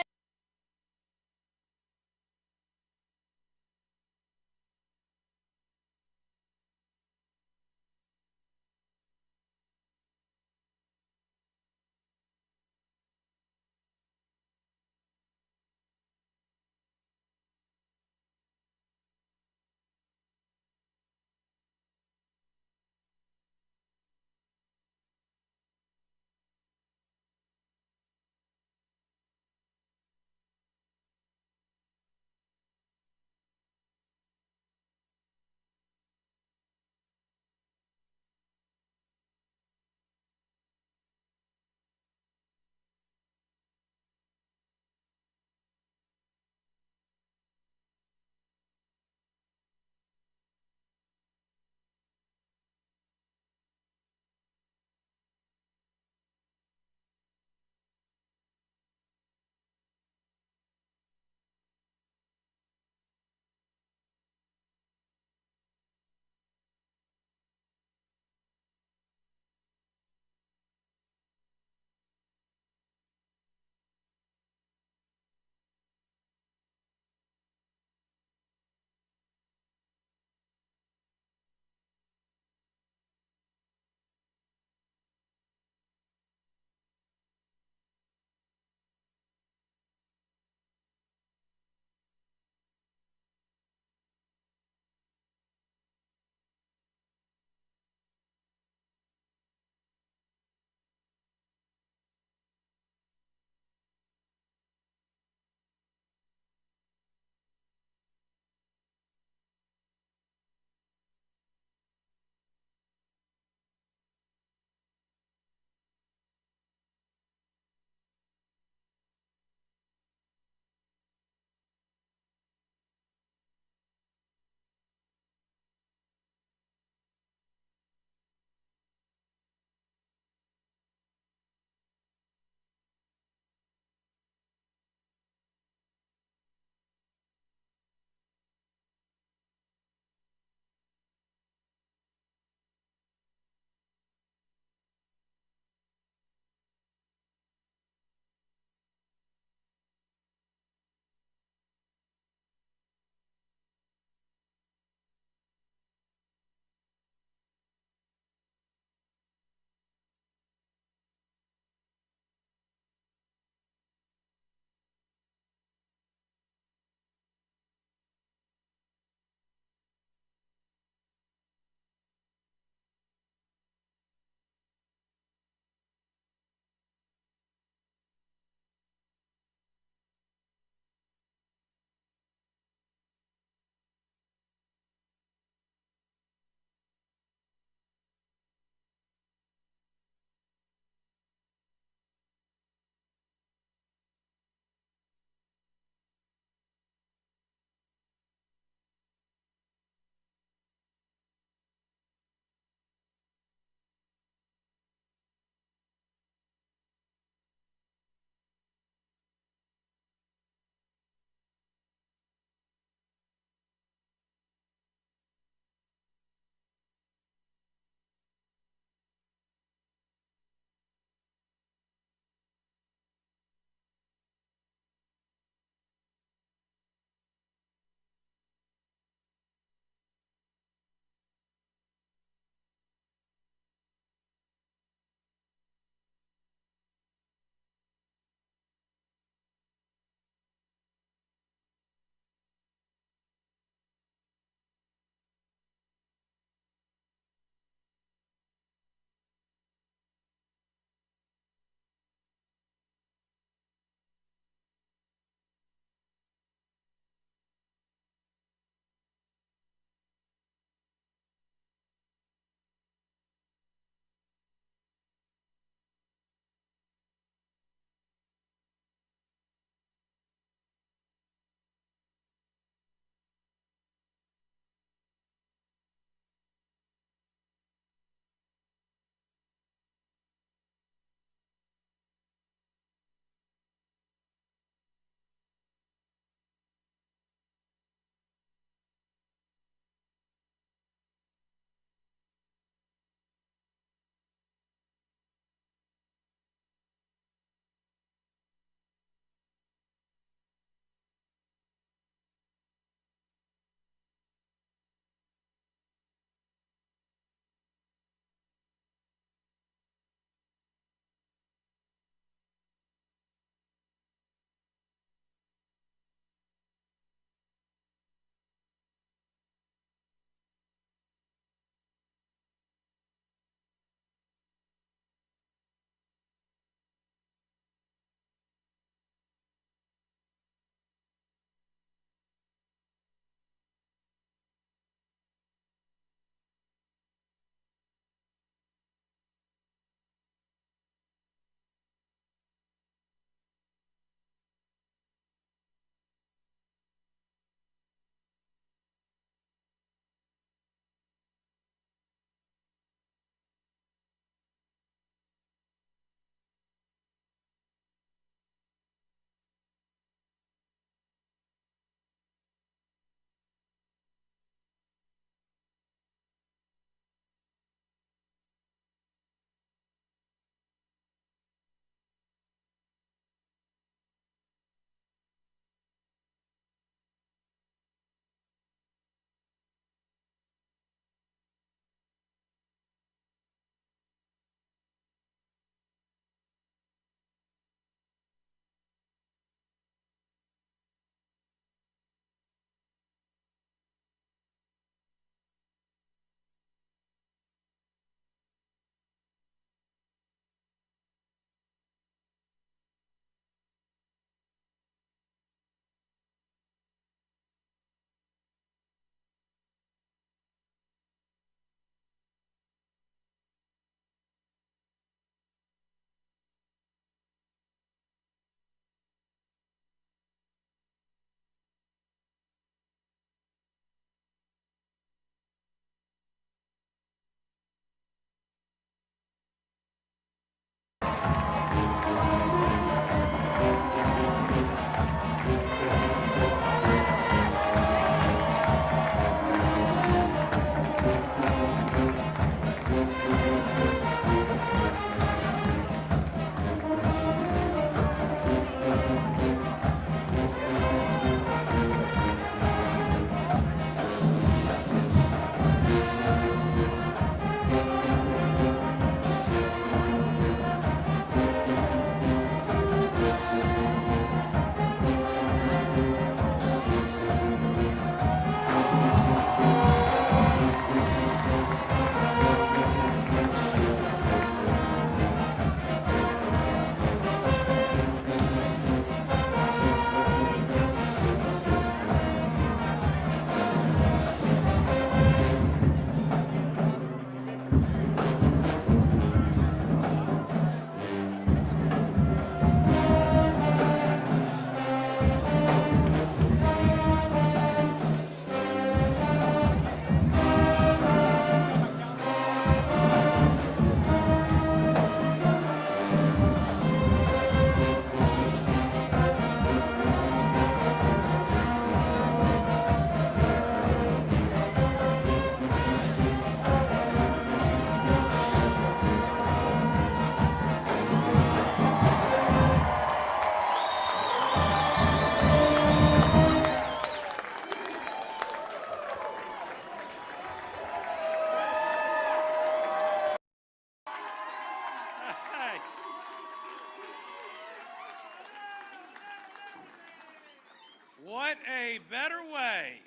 What a better way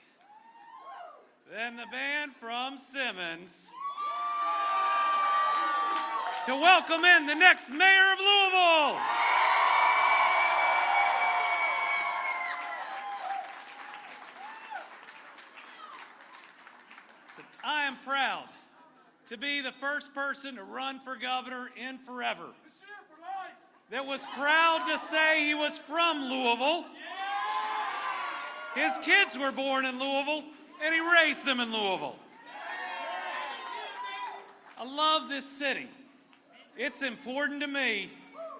than the band from Simmons to welcome in the next mayor of Louisville. I am proud to be the first person to run for governor in forever that was proud to say he was from Louisville. His kids were born in Louisville, and he raised them in Louisville. I love this city. It's important to me,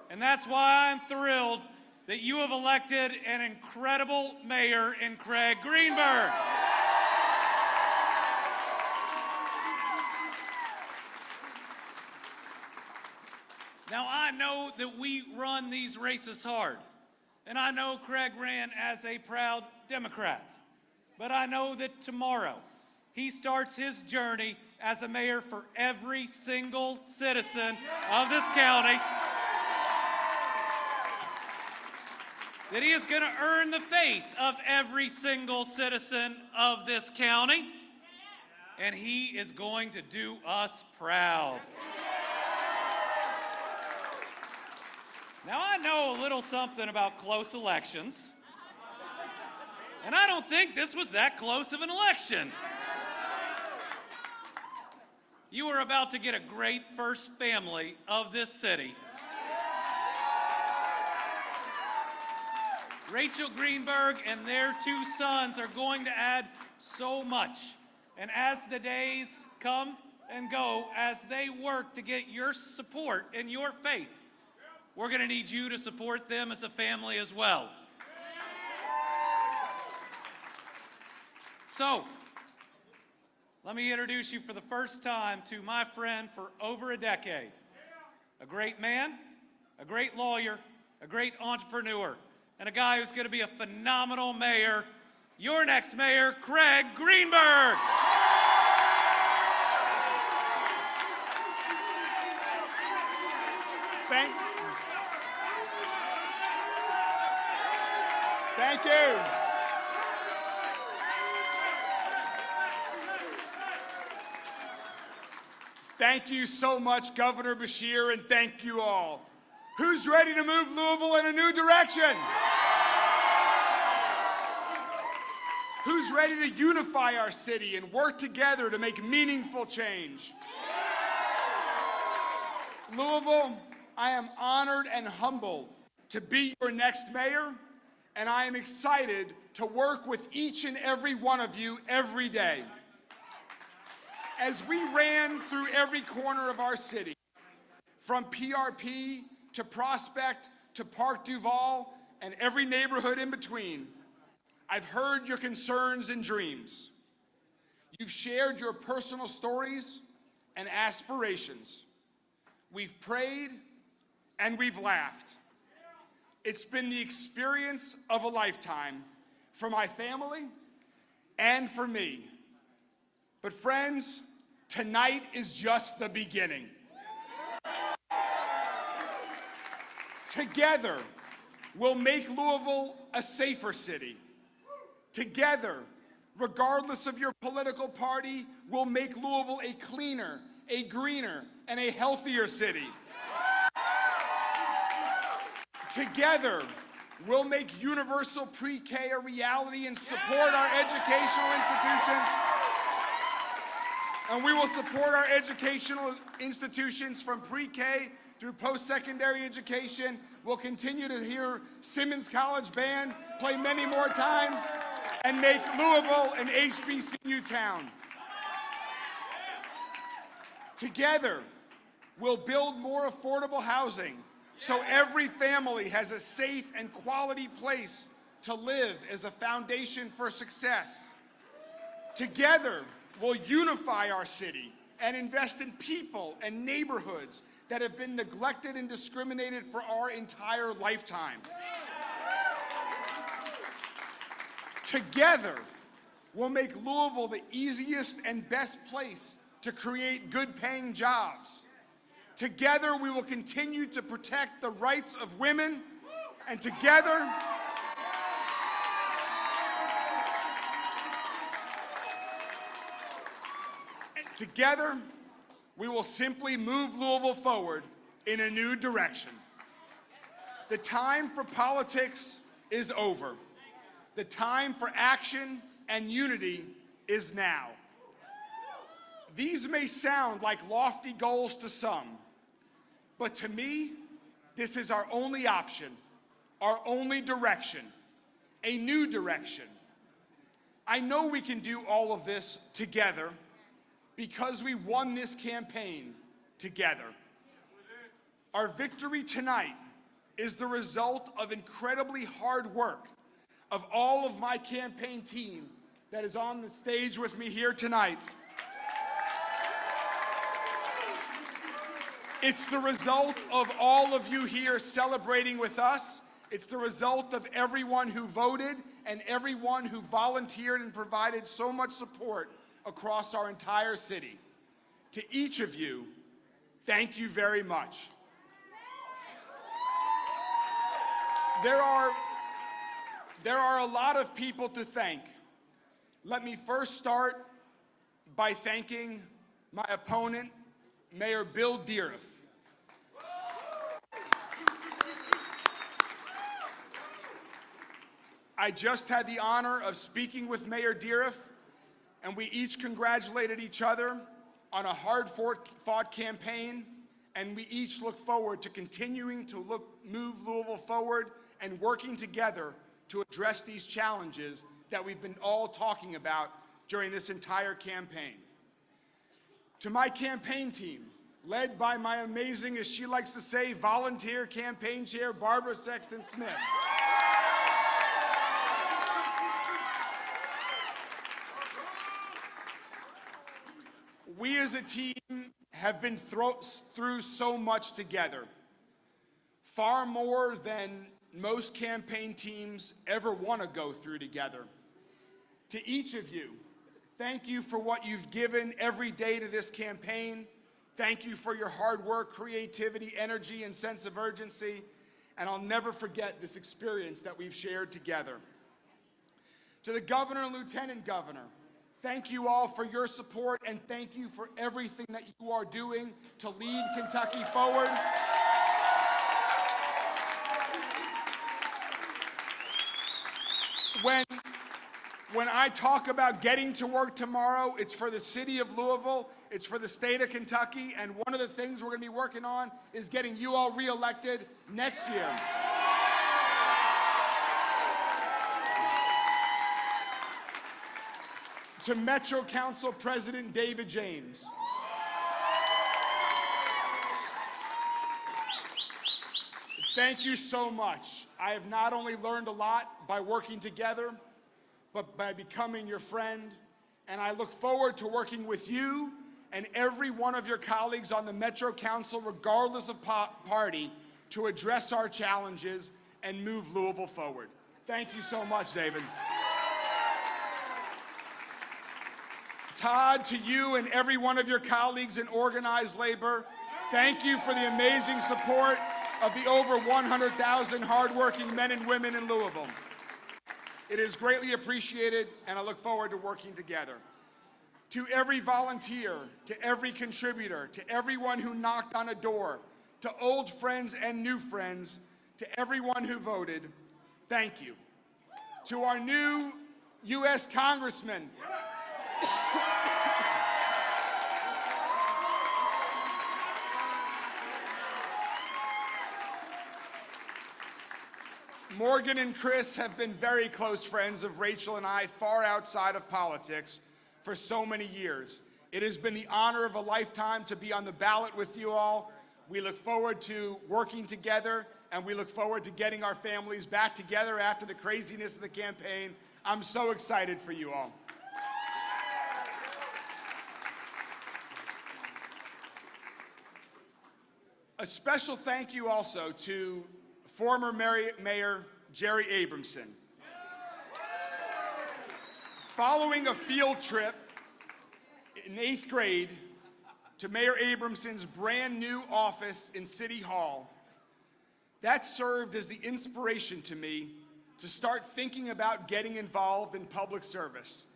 and that's why I'm thrilled that you have elected an incredible mayor in Craig Greenberg. Now, I know that we run these races hard, and I know Craig ran as a proud Democrat, but I know that tomorrow he starts his journey as a mayor for every single citizen of this county, that he is going to earn the faith of every single citizen of this county, and he is going to do us proud. Now, I know a little something about close elections, and I don't think this was that close of an election. You are about to get a great first family of this city. Rachel Greenberg and their 2 sons are going to add so much. And as the days come and go, as they work to get your support and your faith, we're going to need you to support them as a family as well. So, let me introduce you for the first time to my friend for over a decade. A great man, a great lawyer, a great entrepreneur, and a guy who's going to be a phenomenal mayor. Your next mayor, Craig Greenberg. Thank you. Thank you so much, Governor Beshear, and thank you all. Who's ready to move Louisville in a new direction? Who's ready to unify our city and work together to make meaningful change? Louisville, I am honored and humbled to be your next mayor, and I am excited to work with each and every one of you every day. As we ran through every corner of our city, from PRP to Prospect to Park Duval and every neighborhood in between, I've heard your concerns and dreams. You've shared your personal stories and aspirations. We've prayed and we've laughed. It's been the experience of a lifetime for my family and for me. But friends, tonight is just the beginning. Together, we'll make Louisville a safer city. Together, regardless of your political party, we'll make Louisville a cleaner, a greener, and a healthier city. Together, we'll make universal pre-K a reality and support our educational institutions. And we will support our educational institutions from pre-K through post-secondary education. We'll continue to hear Simmons College Band play many more times and make Louisville an HBCU town. Together, we'll build more affordable housing so every family has a safe and quality place to live as a foundation for success. Together, we'll unify our city and invest in people and neighborhoods that have been neglected and discriminated for our entire lifetime. Together, we'll make Louisville the easiest and best place to create good-paying jobs. Together, we will continue to protect the rights of women, and together, Together, we will simply move Louisville forward in a new direction. The time for politics is over. The time for action and unity is now. These may sound like lofty goals to some, but to me, this is our only option, our only direction, a new direction. I know we can do all of this together because we won this campaign together. Our victory tonight is the result of incredibly hard work of all of my campaign team that is on the stage with me here tonight. It's the result of all of you here celebrating with us. It's the result of everyone who voted and everyone who volunteered and provided so much support across our entire city. To each of you, thank you very much. There are a lot of people to thank. Let me first start by thanking my opponent, Mayor Bill Deeriff. I just had the honor of speaking with Mayor Deeriff, and we each congratulated each other on a hard-fought campaign, and we each look forward to continuing to move Louisville forward and working together to address these challenges that we've been all talking about during this entire campaign. To my campaign team, led by my amazing, as she likes to say, volunteer campaign chair, Barbara Sexton-Smith. We as a team have been through so much together, far more than most campaign teams ever want to go through together. To each of you, thank you for what you've given every day to this campaign. Thank you for your hard work, creativity, energy, and sense of urgency. And I'll never forget this experience that we've shared together. To the governor and lieutenant governor, thank you all for your support, and thank you for everything that you are doing to lead Kentucky forward. When I talk about getting to work tomorrow, it's for the city of Louisville, it's for the state of Kentucky, and one of the things we're going to be working on is getting you all reelected next year. To Metro Council President David James. Thank you so much. I have not only learned a lot by working together, but by becoming your friend, and I look forward to working with you and every one of your colleagues on the Metro Council, regardless of party, to address our challenges and move Louisville forward. Thank you so much, David. Todd, to you and every one of your colleagues in organized labor, thank you for the amazing support of the over 100,000 hardworking men and women in Louisville. It is greatly appreciated, and I look forward to working together. To every volunteer, to every contributor, to everyone who knocked on a door, to old friends and new friends, to everyone who voted, thank you. To our new U.S. Congressman, Morgan and Chris have been very close friends of Rachel and I, far outside of politics, for so many years. It has been the honor of a lifetime to be on the ballot with you all. We look forward to working together, and we look forward to getting our families back together after the craziness of the campaign. I'm so excited for you all. A special thank you also to former Mayor Jerry Abramson. Following a field trip in 8th grade to Mayor Abramson's brand new office in City Hall, that served as the inspiration to me to start thinking about getting involved in public service,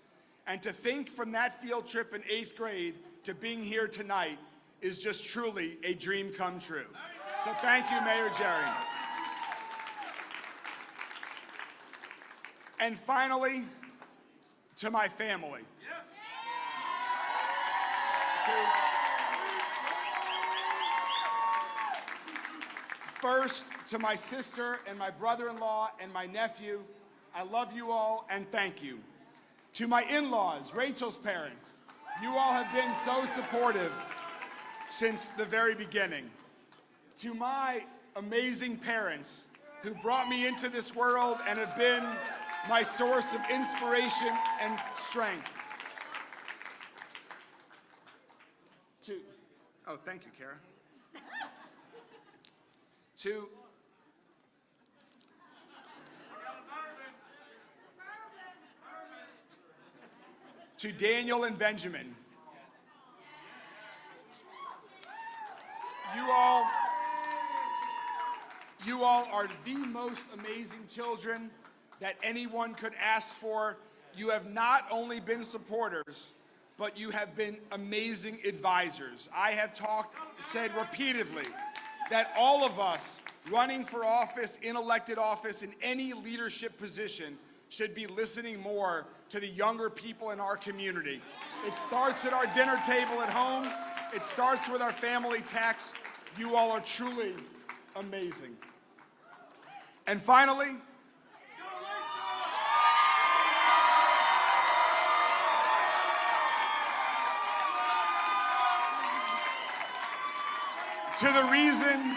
and to think from that field trip in 8th grade to being here tonight is just truly a dream come true. So thank you, Mayor Jerry. And finally, to my family. First, to my sister and my brother-in-law and my nephew, I love you all and thank you. To my in-laws, Rachel's parents, you all have been so supportive since the very beginning. To my amazing parents who brought me into this world and have been my source of inspiration and strength. Oh, thank you, Kara. To Daniel and Benjamin. You all are the most amazing children that anyone could ask for. You have not only been supporters, but you have been amazing advisors. I have said repeatedly that all of us running for office, in elected office, in any leadership position should be listening more to the younger people in our community. It starts at our dinner table at home. It starts with our family text. You all are truly amazing. And finally, to the reason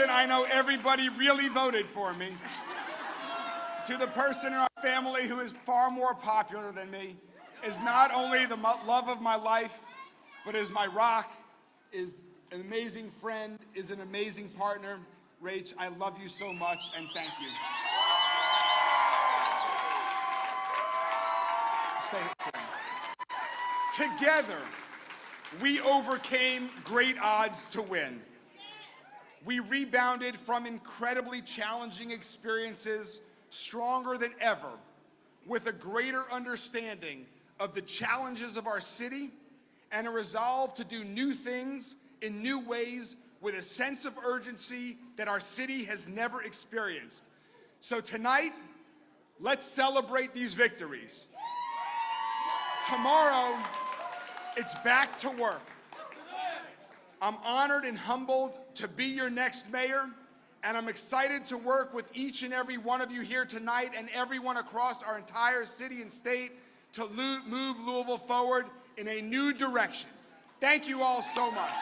I know everybody really voted for me, to the person in our family who is far more popular than me, is not only the love of my life, but is my rock, is an amazing friend, is an amazing partner. Rach, I love you so much and thank you. Stay here. Together, we overcame great odds to win. We rebounded from incredibly challenging experiences stronger than ever, with a greater understanding of the challenges of our city and a resolve to do new things in new ways with a sense of urgency that our city has never experienced. So tonight, let's celebrate these victories. Tomorrow, it's back to work. I'm honored and humbled to be your next mayor, and I'm excited to work with each and every one of you here tonight and everyone across our entire city and state to move Louisville forward in a new direction. Thank you all so much.